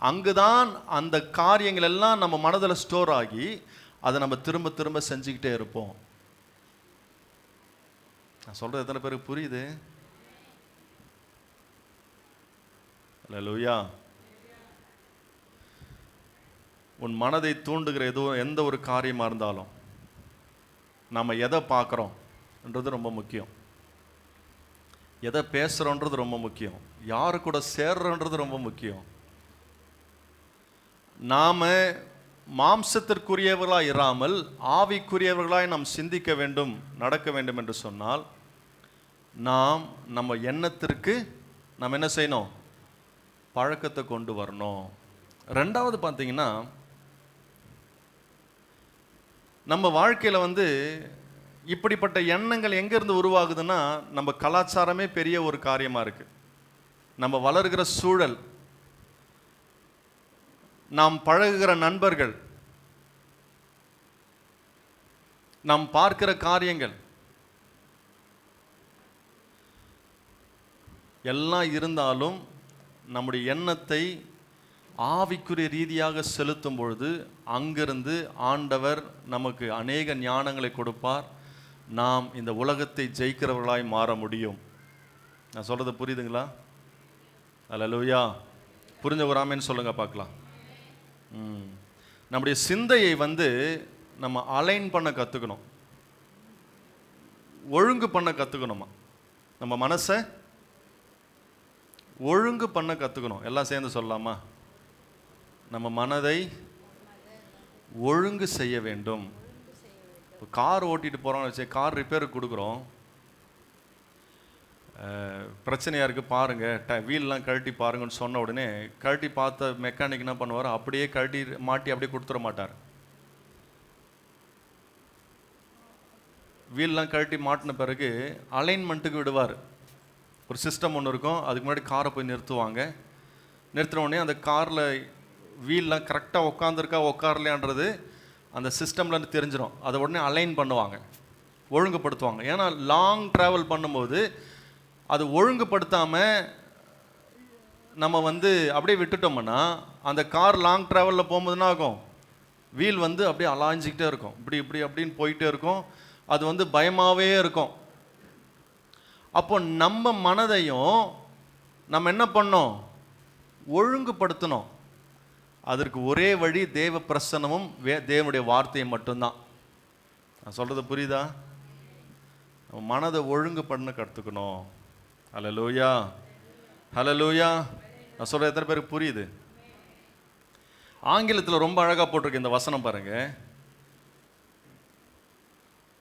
அங்குதான் அந்த காரியங்கள் எல்லாம் நம்ம மனதில் ஸ்டோர் ஆகி அதை நம்ம திரும்ப திரும்ப செஞ்சுக்கிட்டே இருப்போம். நான் சொல்றது எத்தனை பேருக்கு புரியுது? அல்லேலூயா. உன் மனதை தூண்டுகிற எந்த ஒரு காரியமா இருந்தாலும் நம்ம எதை பார்க்குறோம்ன்றது ரொம்ப முக்கியம், எதை பேசுகிறோன்றது ரொம்ப முக்கியம், யாரு கூட சேர்றோன்றது ரொம்ப முக்கியம். நாம மாம்சத்திற்குரியவர்களாய் இராமல் ஆவிக்குரியவர்களாய் நாம் சிந்திக்க வேண்டும், நடக்க வேண்டும் என்று சொன்னால் நம்ம எண்ணத்திற்கு நாம் என்ன செய்யணும்? பழக்கத்தை கொண்டு வரணும். ரெண்டாவது பார்த்தீங்கன்னா, நம்ம வாழ்க்கையில் இப்படிப்பட்ட எண்ணங்கள் எங்கேருந்து உருவாகுதுன்னா, நம்ம கலாச்சாரமே பெரிய ஒரு காரியமாக இருக்குது. நம்ம வளர்கிற சூழல், நாம் பழகுகிற நண்பர்கள், நாம் பார்க்கிற காரியங்கள் எல்லாம் இருந்தாலும் நம்முடைய எண்ணத்தை ஆவிக்குரிய ரீதியாக செலுத்தும் பொழுது அங்கிருந்து ஆண்டவர் நமக்கு அநேக ஞானங்களை கொடுப்பார். நாம் இந்த உலகத்தை ஜெயிக்கிறவர்களாய் மாற முடியும். நான் சொல்றது புரியுதுங்களா? அல்லேலூயா. புரிஞ்ச ஒரு ஆமென் சொல்லுங்க பார்க்கலாம். நம்முடைய சிந்தையை நம்ம அலைன் பண்ண கற்றுக்கணும், ஒழுங்கு பண்ண கற்றுக்கணுமா. நம்ம மனசை ஒழுங்கு பண்ண கற்றுக்கணும். எல்லாம் சேர்ந்து சொல்லலாமா? நம்ம மனதை ஒழுங்கு செய்ய வேண்டும். இப்போ கார் ஓட்டிட்டு போகிறோம்னு வச்சு, கார் ரிப்பேருக்கு கொடுக்குறோம், பிரச்சனையாக இருக்குது பாருங்கள், வீல்லாம் கழட்டி பாருங்கன்னு சொன்ன உடனே கழட்டி பார்த்த மெக்கானிக் என்ன பண்ணுவார், அப்படியே கழட்டி மாட்டி அப்படியே கொடுத்துட மாட்டார். வீல்லாம் கழட்டி மாட்டின பிறகு அலைன்மெண்ட்டுக்கு விடுவார். ஒரு சிஸ்டம் ஒன்று இருக்கும், அதுக்கு முன்னாடி காரை போய் நிறுத்துவாங்க. நிறுத்தின உடனே அந்த காரில் வீல்லாம் கரெக்டாக உட்காந்துருக்கா உட்காரலையான்றது அந்த சிஸ்டம்லேருந்து தெரிஞ்சிடும். அதை உடனே அலைன் பண்ணுவாங்க, ஒழுங்குபடுத்துவாங்க. ஏன்னா லாங் ட்ராவல் பண்ணும்போது அது ஒழுங்குபடுத்தாமல் நம்ம அப்படியே விட்டுட்டோம்னா அந்த கார் லாங் ட்ராவலில் போகும்போதுன்னா ஆகும், வீல் அப்படியே அலாஞ்சிக்கிட்டே இருக்கும், இப்படி இப்படி அப்படின்னு போயிட்டே இருக்கும். அது பயமாகவே இருக்கும். அப்போ நம்ம மனதையும் நம்ம என்ன பண்ணோம், ஒழுங்குபடுத்தணும். அதற்கு ஒரே வழி தேவ பிரசன்னமும் தேவனுடைய வார்த்தையும் மட்டும்தான். நான் சொல்கிறது புரியுதா? நம்ம மனதை ஒழுங்கு பண்ண கற்றுக்கணும். ஹல்லேலூயா, ஹல்லேலூயா. நான் சொல்கிறது எத்தனை பேருக்கு புரியுது? ஆங்கிலத்தில் ரொம்ப அழகாக போட்டிருக்கு இந்த வசனம் பாருங்க.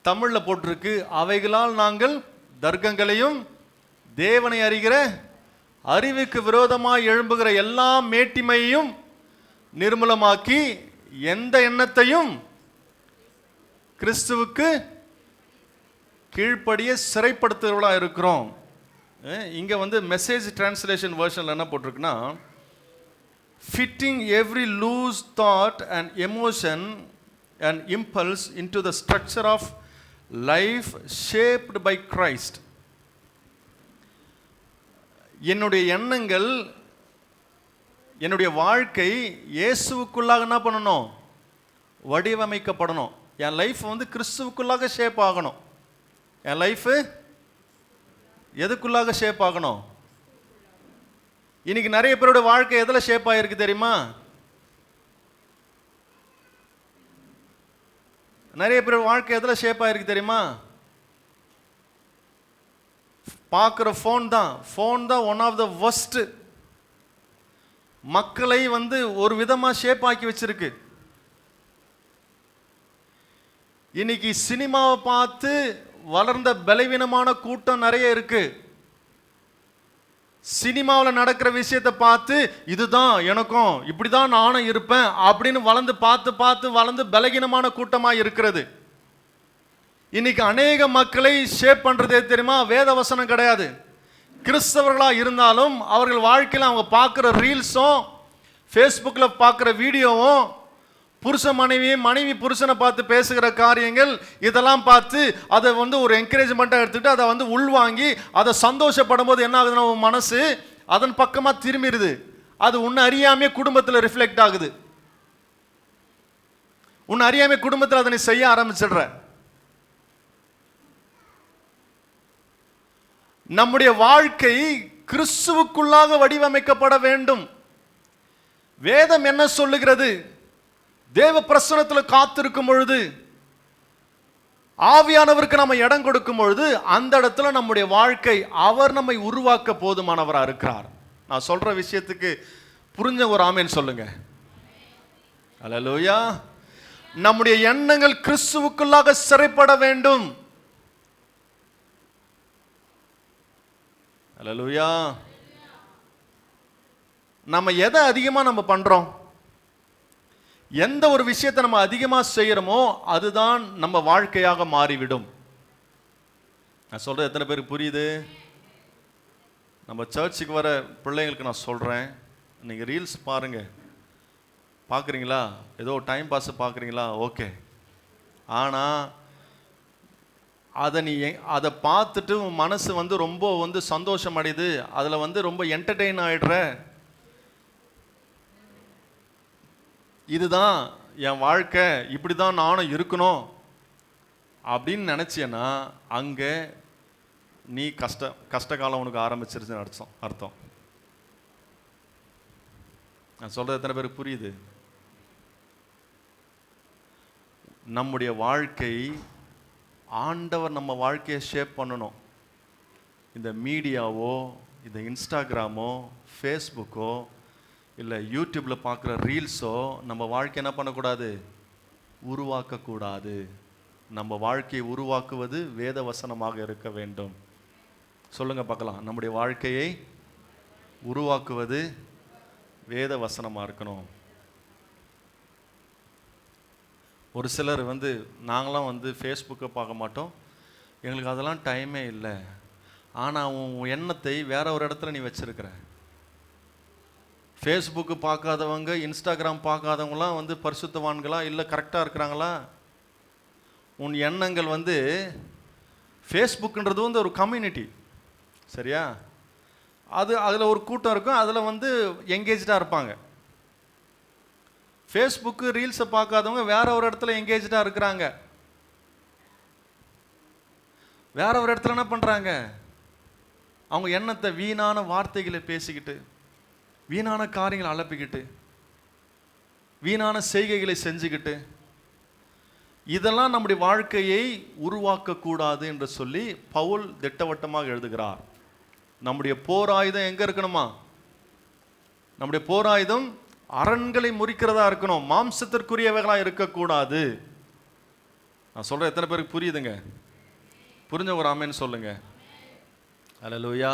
தமிழில் போட்டிருக்கு, அவைகளால் நாங்கள் தர்க்கங்களையும் தேவனை அறிகிற அறிவுக்கு விரோதமாய் எழும்புகிற எல்லா மேட்டிமையையும் நிர்மூலமாக்கி எந்த எண்ணத்தையும் கிறிஸ்துவுக்கு கீழ்ப்படிய சிறைப்படுத்துகிறவர்களா இருக்கிறோம். இங்க மெசேஜ் டிரான்ஸ்லேஷன் வெர்ஷன்ல என்ன போட்டிருக்குன்னா, fitting every loose thought and emotion and impulse into the structure of life shaped by Christ. என்னுடைய எண்ணங்கள், என்னுடைய வாழ்க்கை இயேசுவுக்குள்ளாக என்ன பண்ணணும், வடிவமைக்கப்படணும். என் லைஃப் கிறிஸ்துவுக்குள்ளாக ஷேப் ஆகணும். என் லைஃப் எதுக்குள்ளாக ஷேப் ஆகணும்? இன்னைக்கு நிறைய பேரோட வாழ்க்கை எதில் ஷேப் ஆகிருக்கு தெரியுமா? நிறைய பேர் வாழ்க்கை எதில் ஷேப் ஆகிருக்கு தெரியுமா? பார்க்குற ஃபோன் தான் ஒன் ஆஃப் த வர்ஸ்ட். மக்களை ஒரு விதமாக ஷேப் ஆக்கி வச்சிருக்கு. இன்னைக்கு சினிமாவை பார்த்து வளர்ந்த பலவீனமான கூட்டம் நிறைய இருக்கு. சினிமாவில் நடக்கிற விஷயத்தை பார்த்து இதுதான் எனக்கும், இப்படிதான் நானும் இருப்பேன் அப்படின்னு வளர்ந்து பலகீனமான கூட்டமாக இருக்கிறது. இன்னைக்கு அநேக மக்களை ஷேப் பண்றதே தெரியுமா? வேத வசனம் கிடையாது. கிறிஸ்தவர்களா இருந்தாலும் அவர்கள் வாழ்க்கையில் அவங்க பார்க்குற ரீல்ஸும் ஃபேஸ்புக்கில் பார்க்குற வீடியோவும், புருஷ மனைவி புருஷனை பார்த்து பேசுகிற காரியங்கள், இதெல்லாம் பார்த்து அதை ஒரு என்கரேஜ்மெண்ட்டாக எடுத்துக்கிட்டு அதை உள்வாங்கி அதை சந்தோஷப்படும் போது என்ன ஆகுதுன்னா உன் மனசு அதன் பக்கமாக திரும்பிடுது. அது உன்னை அறியாமே குடும்பத்தில் ரிஃப்ளெக்ட் ஆகுது. உன்னை அறியாமே குடும்பத்தில் அதனை செய்ய ஆரம்பிச்சிடுற. நம்முடைய வாழ்க்கை கிறிஸ்துவுக்குள்ளாக வடிவமைக்கப்பட வேண்டும். வேதம் என்ன சொல்லுகிறது? தேவ பிரசன்னத்தில் காத்திருக்கும் பொழுது, ஆவியானவருக்கு நம்ம இடம் கொடுக்கும் பொழுது, அந்த இடத்துல நம்முடைய வாழ்க்கை அவர் நம்மை உருவாக்க போதுமானவராக இருக்கிறார். நான் சொல்ற விஷயத்துக்கு புரிஞ்ச ஒரு ஆமென் சொல்லுங்க. அல்லேலூயா. நம்முடைய எண்ணங்கள் கிறிஸ்துவுக்குள்ளாக சிறைப்பட வேண்டும். அல்லேலூயா. நம்ம எதை அதிகமாக நம்ம பண்றோம், எந்த ஒரு விஷயத்தை நம்ம அதிகமாக செய்யறோமோ அதுதான் நம்ம வாழ்க்கையாக மாறிவிடும். நான் சொல்றது எத்தனை பேருக்கு புரியுது? நம்ம சர்ச்சுக்கு வர பிள்ளைங்களுக்கு நான் சொல்றேன், நீங்க ரீல்ஸ் பாருங்க, பார்க்குறீங்களா? ஏதோ டைம் பாஸ் பார்க்குறீங்களா? ஓகே. ஆனால் அதை பார்த்துட்டு உன் மனசு வந்து ரொம்ப சந்தோஷம் அடையுது, அதில் ரொம்ப என்டர்டெயின் ஆகிடுற, இதுதான் என் வாழ்க்கை, இப்படி தான் நானும் இருக்கணும் அப்படின்னு நினச்சேன்னா அங்கே நீ கஷ்டகாலம் உனக்கு ஆரம்பிச்சிருச்சுன்னு அர்த்தம். நான் சொல்கிறது எத்தனை பேருக்கு புரியுது? நம்முடைய வாழ்க்கை, ஆண்டவர் நம்ம வாழ்க்கையை ஷேப் பண்ணணும். இந்த மீடியாவோ, இந்த இன்ஸ்டாகிராமோ, ஃபேஸ்புக்கோ, இல்லை யூடியூப்பில் பார்க்குற ரீல்ஸோ நம்ம வாழ்க்கை என்ன பண்ணக்கூடாது? உருவாக்கக்கூடாது. நம்ம வாழ்க்கையை உருவாக்குவது வேத வசனமாக இருக்க வேண்டும். சொல்லுங்க பார்க்கலாம். நம்முடைய வாழ்க்கையை உருவாக்குவது வேத வசனமாக இருக்கணும். ஒரு சிலர் நாங்களாம் ஃபேஸ்புக்கை பார்க்க மாட்டோம், எங்களுக்கு அதெல்லாம் டைமே இல்லை. ஆனால் உன் எண்ணத்தை வேற ஒரு இடத்துல நீ வச்சிருக்கிற. ஃபேஸ்புக்கு பார்க்காதவங்க, இன்ஸ்டாகிராம் பார்க்காதவங்களாம் பரிசுத்தவான்களா இல்லை கரெக்டாக இருக்கிறாங்களா? உன் எண்ணங்கள் ஃபேஸ்புக்குன்றது ஒரு கம்யூனிட்டி, சரியா? அதில் ஒரு கூட்டம் இருக்கும், அதில் எங்கேஜாக இருப்பாங்க. ஃபேஸ்புக்கு ரீல்ஸை பார்க்காதவங்க வேற ஒரு இடத்துல எங்கேஜாக இருக்கிறாங்க. வேற ஒரு இடத்துல என்ன பண்ணுறாங்க? அவங்க எண்ணத்தை வீணான வார்த்தைகளை பேசிக்கிட்டு, வீணான காரியங்களை அலப்பிக்கிட்டு, வீணான செய்கைகளை செஞ்சுக்கிட்டு, இதெல்லாம் நம்முடைய வாழ்க்கையை உருவாக்கக்கூடாது என்று சொல்லி பவுல் திட்டவட்டமாக எழுதுகிறார். நம்முடைய போர் ஆயுதம் எங்கே இருக்கணுமா? நம்முடைய போர் ஆயுதம் அரண்களை முறிக்கிறதா இருக்கணும், மாம்சத்திற்குரியவைகளாக இருக்கக்கூடாது. நான் சொல்கிறேன், எத்தனை பேருக்கு புரியுதுங்க? புரிஞ்ச ஒரு ஆமேன்னு சொல்லுங்க. அல்லேலூயா.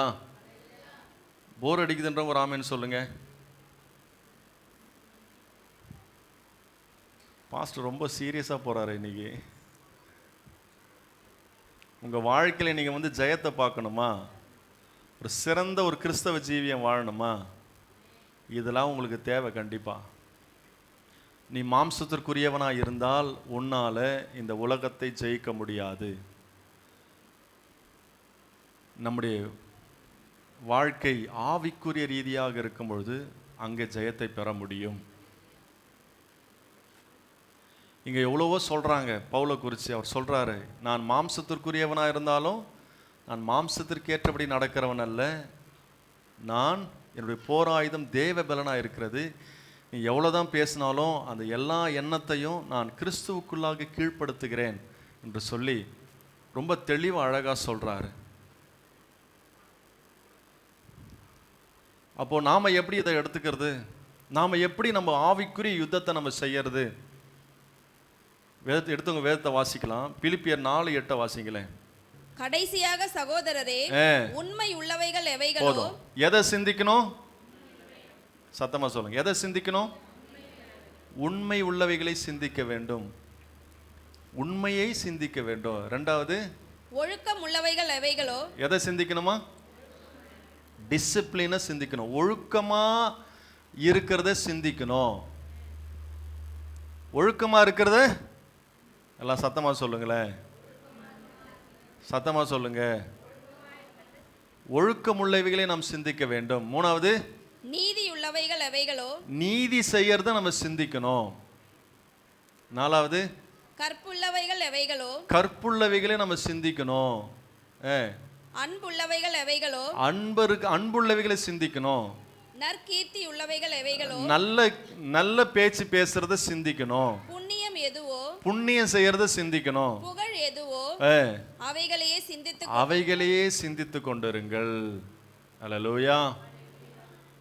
போர் அடிக்குதுன்ற ஒரு ஆமேன்னு சொல்லுங்க. பாஸ்டர் ரொம்ப சீரியஸாக போகிறாரு இன்னைக்கு. உங்கள் வாழ்க்கையில் நீங்கள் ஜெயத்தை பார்க்கணுமா? ஒரு சிறந்த ஒரு கிறிஸ்தவ ஜீவியம் வாழணுமா? இதெல்லாம் உங்களுக்கு தேவை கண்டிப்பாக. நீ மாம்சத்திற்குரியவனாக இருந்தால் உன்னால் இந்த உலகத்தை ஜெயிக்க முடியாது. நம்முடைய வாழ்க்கை ஆவிக்குரிய ரீதியாக இருக்கும் பொழுது அங்கே ஜெயத்தை பெற முடியும். இங்கே எவ்வளவோ சொல்கிறாங்க பவுலை குறித்து. அவர் சொல்கிறாரு, நான் மாம்சத்திற்குரியவனாக இருந்தாலும் நான் மாம்சத்திற்கு ஏற்றபடி நடக்கிறவன் அல்ல, நான் என்னுடைய போராயுதம் தேவ பலனாக இருக்கிறது. நீ எவ்வளோதான் பேசினாலும் அந்த எல்லா எண்ணத்தையும் நான் கிறிஸ்துவுக்குள்ளாக கீழ்ப்படுத்துகிறேன் என்று சொல்லி ரொம்ப தெளிவாக அழகாக சொல்கிறாரு. அப்போது நாம் எப்படி இதை எடுத்துக்கிறது? நாம் எப்படி நம்ம ஆவிக்குரிய யுத்தத்தை நம்ம செய்யறது? எடுத்தவங்க வேதத்தை வாசிக்கலாம். பிலிப்பியர் 4:8 வாசிங்களேன். கடைசியாக சகோதரரே, உண்மை உள்ளவைகள் எவைகளோ. எதை சிந்திக்கணும்? சத்தமா சொல்லுங்க. எதை சிந்திக்கணும்? உண்மை உள்ளவைகளை சிந்திக்க வேண்டும். உண்மையை சிந்திக்க வேண்டும். ரெண்டாவது, ஒழுக்கம் உள்ளவைகள் எவைகளோ. எதை சிந்திக்கணுமா? டிசிப்ளினை சிந்திக்கணும். ஒழுக்கமா இருக்கிறத சிந்திக்கணும். ஒழுக்கமா இருக்கிறத எல்லாம் சத்தமா சொல்லுங்களேன். சத்தமா சொல்லுங்க. ஒழுக்கமுள்ளவைகளை நாம் சிந்திக்க வேண்டும். மூணாவது, நீதி உள்ளவைகள் எவைகளோ. நீதி செய்யறத நம்ம சிந்திக்கணும். நாலாவது, கற்புள்ளவைகள் எவைகளோ. கற்புள்ளவைகளை நம்ம சிந்திக்கணும். அன்புள்ளவைகள் எவைகளோ. அன்புள்ளவைகளை சிந்திக்கணும். நற்கீர்த்தி உள்ளவைகள் எவைகளோ. நல்ல பேச்சு பேசுறத சிந்திக்கணும். புண்ணியம் எதுவோ. புண்ணியம் செய்யறத சிந்திக்கணும். புகழ் எதுவோ அவைகளையே சிந்தித்து கொண்டிருங்கள். அல்லேலூயா.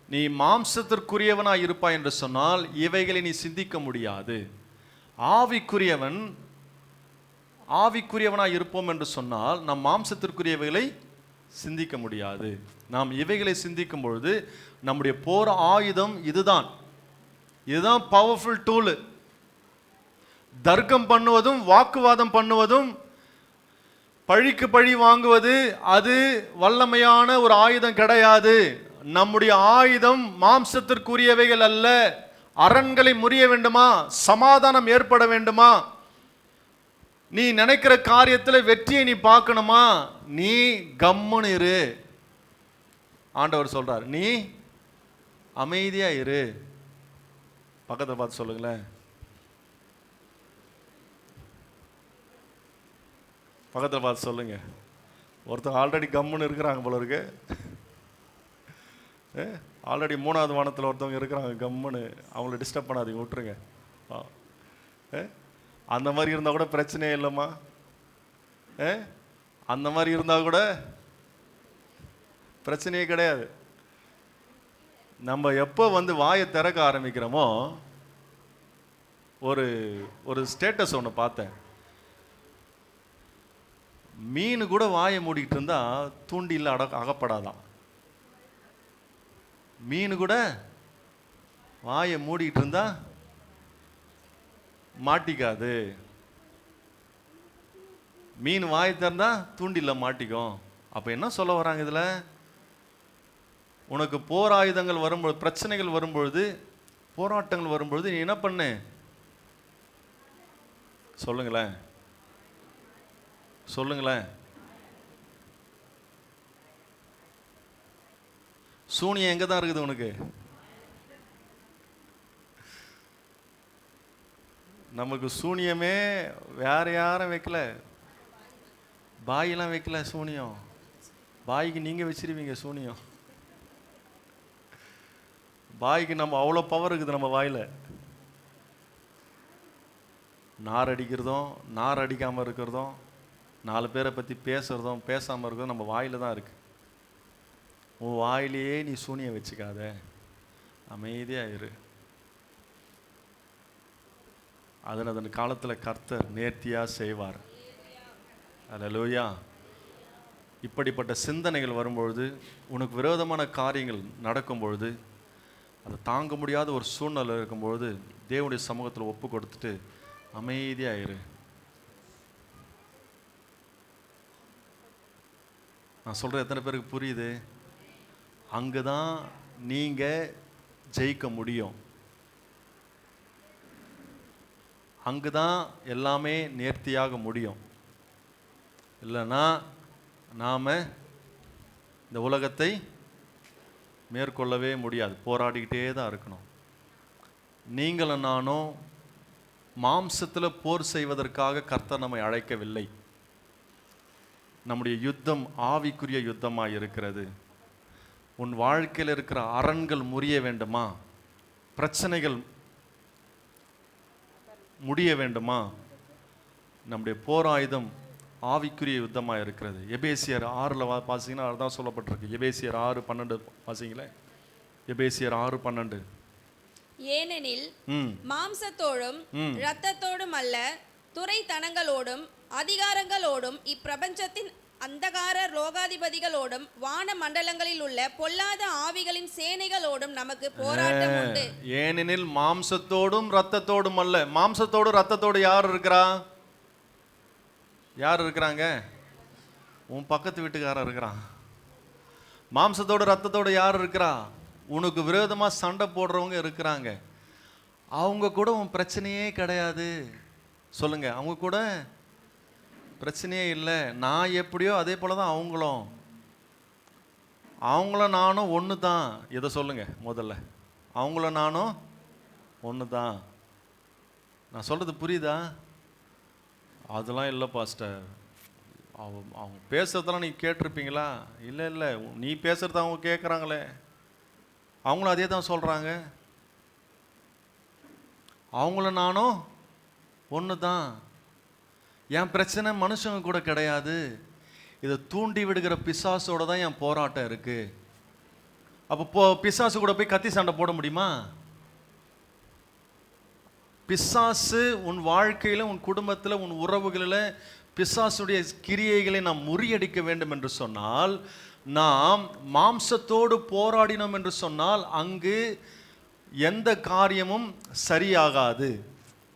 நீ மாம்சத்திற்குரியவனாய் இருப்பாய் என்று சொன்னால் இவைகளை நீ சிந்திக்க முடியாது. ஆவிக்குரியவனாய் இருப்போம் என்று சொன்னால் நம் மாம்சத்திற்குரியவைகளை சிந்திக்க முடியாது. நாம் இவைகளை சிந்திக்கும் பொழுது நம்முடைய போர் ஆயுதம் இதுதான் பவர்ஃபுல் டூல். தர்க்கம் பண்ணுவதும் வாக்குவாதம் பண்ணுவதும் பழிக்கு பழி வாங்குவது அது வல்லமையான ஒரு ஆயுதம் கிடையாது. நம்முடைய ஆயுதம் மாம்சத்திற்குரியவைகள் அல்ல, அரண்களை முறிய வேண்டுமா? சமாதானம் ஏற்பட வேண்டுமா? நீ நினைக்கிற காரியத்தில் வெற்றியை நீ பார்க்கணுமா? நீ கம்முன்னு இரு. ஆண்டவர் சொல்றார், நீ அமைதியா இரு. பக்கத்தில் பார்த்து சொல்லுங்களேன். பக்கத்தில் பார்த்து சொல்லுங்க. ஒருத்தர் ஆல்ரெடி கம்முன்னு இருக்கிறாங்க போல இருக்கு. ஆல்ரெடி 3வது வானத்தில் ஒருத்தவங்க இருக்கிறாங்க கம்முன்னு. அவங்கள டிஸ்டர்ப் பண்ணாதீங்க, விட்டுருங்க. அந்த மாதிரி இருந்தால் கூட பிரச்சனையே இல்லைம்மா. அந்த மாதிரி இருந்தால் கூட பிரச்சனையே கிடையாது. நம்ம எப்போ வாயை திறக்க ஆரம்பிக்கிறோமோ, ஒரு ஸ்டேட்டஸ் ஒன்று பார்த்தேன். மீன் கூட வாயை மூடிக்கிட்டு இருந்தா தூண்டில் அகப்படாதான். மீன் கூட வாயை மூடிக்கிட்டு இருந்தா மாட்டிக்காது. மீன் வாயை திறந்தா தூண்டில மாட்டிக்கும். அப்ப என்ன சொல்ல வராங்க இதுல? உனக்கு போர் ஆயுதங்கள் வரும்பொழுது, பிரச்சனைகள் வரும்பொழுது, போராட்டங்கள் வரும்பொழுது நீ என்ன பண்ணு? சொல்லுங்களேன், சொல்லுங்களேன். சூனியம் எங்க தான் இருக்குது உனக்கு? நமக்கு சூனியமே வேற யாரும் வைக்கல, பாயெல்லாம் வைக்கல. சூனியம் பாய்க்கு நீங்க வச்சிருவீங்க. சூனியம் பாய்க்கு நம்ம அவ்வளோ பவர் இருக்குது நம்ம வாயில. நார் அடிக்கிறதும் நார் அடிக்காமல் இருக்கிறதும், 4 பேரை பற்றி பேசுறதும் பேசாமல் இருக்கிறதும் நம்ம வாயில தான் இருக்கு. உன் வாயிலேயே நீ சூனியம் வச்சுக்காத, அமைதியா இரு. அதன் காலத்தில் கர்த்தர் நேர்த்தியா செய்வார். அல்லேலூயா. இப்படிப்பட்ட சிந்தனைகள் வரும்பொழுது, உனக்கு விரோதமான காரியங்கள் நடக்கும் பொழுது, அதை தாங்க முடியாத ஒரு சூழ்நிலை இருக்கும்பொழுது தேவனுடைய சமூகத்தில் ஒப்பு கொடுத்துட்டு அமைதியா இரு. நான் சொல்ற எத்தனை பேருக்கு புரியுது? அங்குதான் நீங்க ஜெயிக்க முடியும். அங்குதான் எல்லாமே நேர்த்தியாக முடியும். இல்லைன்னா நாம இந்த உலகத்தை மேற்கொள்ளவே முடியாது. போராடிக்கிட்டே தான் இருக்கணும். நீங்களும் நானும் மாம்சத்தில் போர் செய்வதற்காக கர்த்தர் நம்மை அழைக்கவில்லை. நம்முடைய யுத்தம் ஆவிக்குரிய யுத்தமாக இருக்கிறது. உன் வாழ்க்கையில் இருக்கிற அரண்கள் முறிய வேண்டுமா? பிரச்சனைகள் முடிய வேண்டுமா? நம்முடைய போராயுதம் ஆவிக்குரிய யுத்தமாக இருக்கிறது. எபேசியர் 6 வாசிங்கன்னா அதுதான் சொல்லப்பட்டிருக்கு. எபேசியர் 6:12 வாசிங்களேன். எபேசியர் 6:12. ஏனெனில் மாம்சத்தோடும் இரத்தத்தோடும் அல்ல, துரைத்தனங்களோடும் அதிகாரங்களோடும் இப்பிரபஞ்சத்தின் அந்தகார லோகாதிபதிகளோடும் வான மண்டலங்களில் உள்ள பொல்லாத ஆவிகளின் சேனைகளோடும் நமக்கு போராட்டம் உண்டு. ஏனெனில் மாம்சத்தோடும் இரத்தத்தோடும் அல்ல. மாம்சத்தோடு இரத்தத்தோடு யார் இருக்கிறா? யார் இருக்கிறாங்க? உன் பக்கத்து வீட்டுக்காரன் இருக்கிறான். மாம்சத்தோடு இரத்தத்தோடு யார் இருக்கிறா? உனக்கு விரோதமா சண்டை போடுறவங்க இருக்கிறாங்க. அவங்க கூட உன் பிரச்சனையே கிடையாது. சொல்லுங்க, அவங்க கூட பிரச்சனையே இல்லை. நான் எப்படியோ அதே போல தான் அவங்களும். அவங்களும் நானும் ஒன்று தான். இதை சொல்லுங்க முதல்ல. அவங்களும் நானும் ஒன்று தான். நான் சொல்றது புரியுதா? அதெல்லாம் இல்லை பாஸ்டர், அவங்க பேசுறதெல்லாம் நீ கேட்டிருப்பீங்களா? இல்லை இல்லை, நீ பேசுறத அவங்க கேட்குறாங்களே, அவங்களும் அதே தான் சொல்கிறாங்க. அவங்களும் நானும் ஒன்று தான். என் பிரச்சனை மனுஷங்க கூட கிடையாது. இதை தூண்டி விடுகிற பிசாசோட தான் என் போராட்டம் இருக்கு. அப்போ பிசாசு கூட போய் கத்தி சண்டை போட முடியுமா? பிசாசு உன் வாழ்க்கையில், உன் குடும்பத்தில், உன் உறவுகளில் பிசாசுடைய கிரியைகளை நாம் முறியடிக்க வேண்டும் என்று சொன்னால், நாம் மாம்சத்தோடு போராடினோம் என்று சொன்னால் அங்கு எந்த காரியமும் சரியாகாது.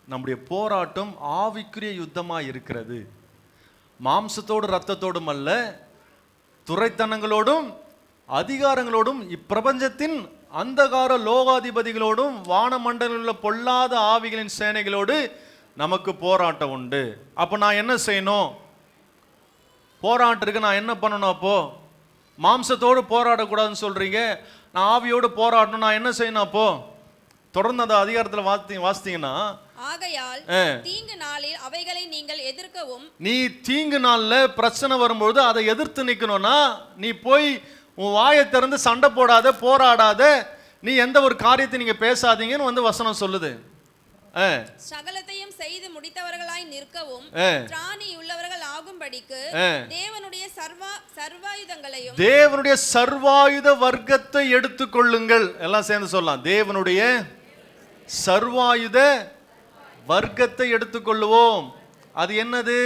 நம்முடைய போராட்டம் ஆவிக்குரிய யுத்தமாக இருக்கிறது. மாம்சத்தோடு இரத்தத்தோடும் அல்ல, துரைத்தனங்களோடும் அதிகாரங்களோடும் இப்பிரபஞ்சத்தின் அந்தகார லோகாதிபதிகளோடும் வானமண்டலில் உள்ள பொல்லாத ஆவிகளின் சேனைகளோடு நமக்கு போராட்டம் உண்டு. அப்போ நான் என்ன செய்யணும்? போராட்டத்துக்கு நான் என்ன பண்ணணும்? அப்போ மாம்சத்தோடு போராடக்கூடாதுன்னு சொல்றீங்க, நான் ஆவியோடு போராடணும், நான் என்ன செய்யணும்? அப்போ தொடர்ந்து அந்த அதிகாரத்தில் வாசித்தீங்கன்னா, ஆகையால் தீங்கு நாளில் அவைகளை நீங்கள் எதிர்க்கவும், நீ தீங்கு நாள்ல பிரச்சனை வரும்போது அதை எதிர்த்து நிக்கணும்னா, நீ போய் உன் வாயை திறந்து சண்டை போடாத, போராடாத, நீ எந்த ஒரு காரியத்தை நீங்க பேசாதீங்கன்னு வந்து வசனம் சொல்லுது. சகலத்தையும் செய்து முடித்தவர்களாய் நிற்கவும் திராணி உள்ளவர்கள் ஆகும்படிக்கு தேவனுடைய சர்வாயுத வர்க்கத்தை எடுத்துக்கொள்ளுங்கள். எல்லாம் சேர்ந்து சொல்லலாம், தேவனுடைய சர்வாயுத வர்க்கத்தை எடுத்துக்கொள்ளுவோம். அது என்னது?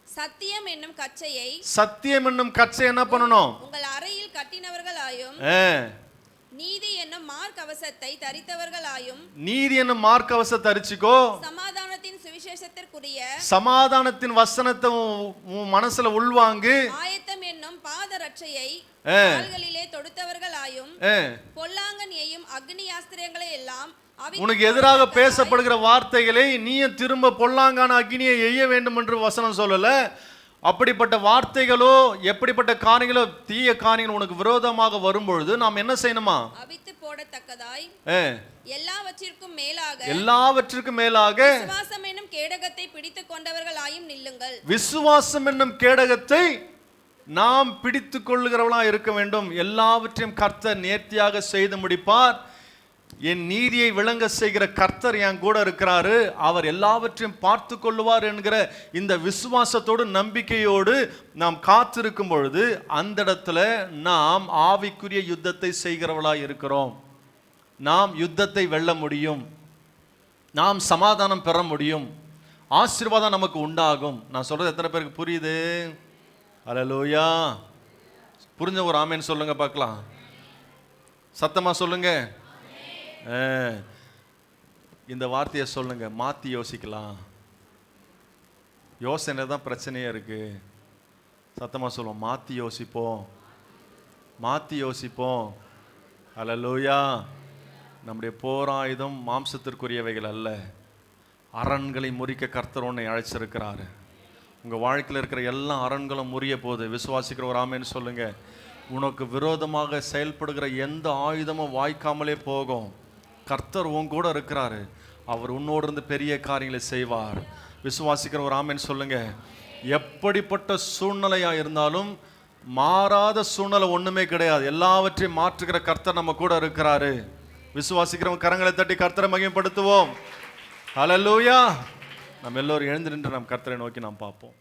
சத்தியம் என்னும் கச்சையை. சத்தியம் என்னும் கச்சை என்ன பண்ணணும்? உங்கள் அறையில் கட்டினவர்களாயும், நீதி என்னும் மார்க்கவசத்தை தரித்தவர்களாயும். நீதி என்னும் மார்க்கவசத்தை தரிச்சுக்கோ. சமாதானத்தின் சுவிசேஷத்திற்குரிய சமாதானத்தின் வசனத்தை உன் மனசுல உள்வாங்கு. ஆயத்தம் என்னும் பாதரட்சையை கால்களிலே தொடுத்தவர்களாயும், பொல்லாங்கன் எய்யும் அக்னி ஆஸ்திரங்களை எல்லாம். உனக்கு எதிராக பேசப்படுகிற வார்த்தைகளை நீயும் திரும்ப பொல்லாங்கான அக்னியை எய்ய வேண்டும் என்று வசனம் சொல்லல. அப்படிப்பட்ட வார்த்தைகளோ எப்படிப்பட்ட காரியங்களோ தீய காரியங்கள் உனக்கு விரோதமாக வரும்பொழுது நாம் என்ன செய்யணுமா? அவித்து போடத்தக்கதாய் எல்லாவற்றிற்கும் மேலாக விசுவாசம் என்னும் கேடகத்தை பிடித்துக் கொண்டவர்களாயும் நில்லுங்கள். விசுவாசம் என்னும் கேடகத்தை நாம் பிடித்துக் கொள்ளுகிறவர்களா இருக்க வேண்டும். எல்லாவற்றையும் கர்த்தர் நேர்த்தியாக செய்து முடிப்பார். என் நீதியை விளங்க செய்கிற கர்த்தர் என் கூட இருக்கிறாரு, அவர் எல்லாவற்றையும் பார்த்து கொள்ளுவார் என்கிற இந்த விசுவாசத்தோடு நம்பிக்கையோடு நாம் காத்திருக்கும் பொழுது அந்த இடத்துல நாம் ஆவிக்குரிய யுத்தத்தை செய்கிறவர்களாய் இருக்கிறோம். நாம் யுத்தத்தை வெல்ல முடியும், நாம் சமாதானம் பெற முடியும், ஆசீர்வாதம் நமக்கு உண்டாகும். நான் சொல்றது எத்தனை பேருக்கு புரியுது? அல்லேலூயா. புரிஞ்ச ஒரு ஆமேன் சொல்லுங்க பார்க்கலாம், சத்தமா சொல்லுங்க. இந்த வார்த்தையை சொல்லுங்க, மாற்றி யோசிக்கலாம். யோசனை தான் பிரச்சனையே இருக்கு. சத்தமாக சொல்லுவோம், மாற்றி யோசிப்போம், மாற்றி யோசிப்போம். அல்லேலூயா. நம்முடைய போராயுதம் மாம்சத்திற்குரியவைகள் அல்ல, அரண்களை முறிக்க கர்த்தர் உன்னை அழைச்சிருக்கிறாரு. உங்கள் வாழ்க்கையில் இருக்கிற எல்லா அரண்களும் முறிய போது விசுவாசிக்கிற ஒரு ஆமேன்னு சொல்லுங்க. உனக்கு விரோதமாக செயல்படுகிற எந்த ஆயுதமும் வாய்க்காமலே போகும். கர்த்தர் உன் கூட இருக்கிறாரு, அவர் உன்னோடு இருந்து பெரிய காரியங்களை செய்வார். விசுவாசிக்கிற ஒரு ஆமென் சொல்லுங்க. எப்படிப்பட்ட சூழ்நிலையா இருந்தாலும் மாறாத சூழ்நிலை ஒண்ணுமே கிடையாது, எல்லாவற்றையும் மாற்றுகிற கர்த்தர் நம்ம கூட இருக்கிறாரு. விசுவாசிக்கிறவங்க கரங்களை தட்டி கர்த்தரை மகிமைப்படுத்துவோம். ஹல்லேலூயா. நம்ம எல்லோரும் எழுந்து நின்று நம் கர்த்தரை நோக்கி நாம் பார்ப்போம்.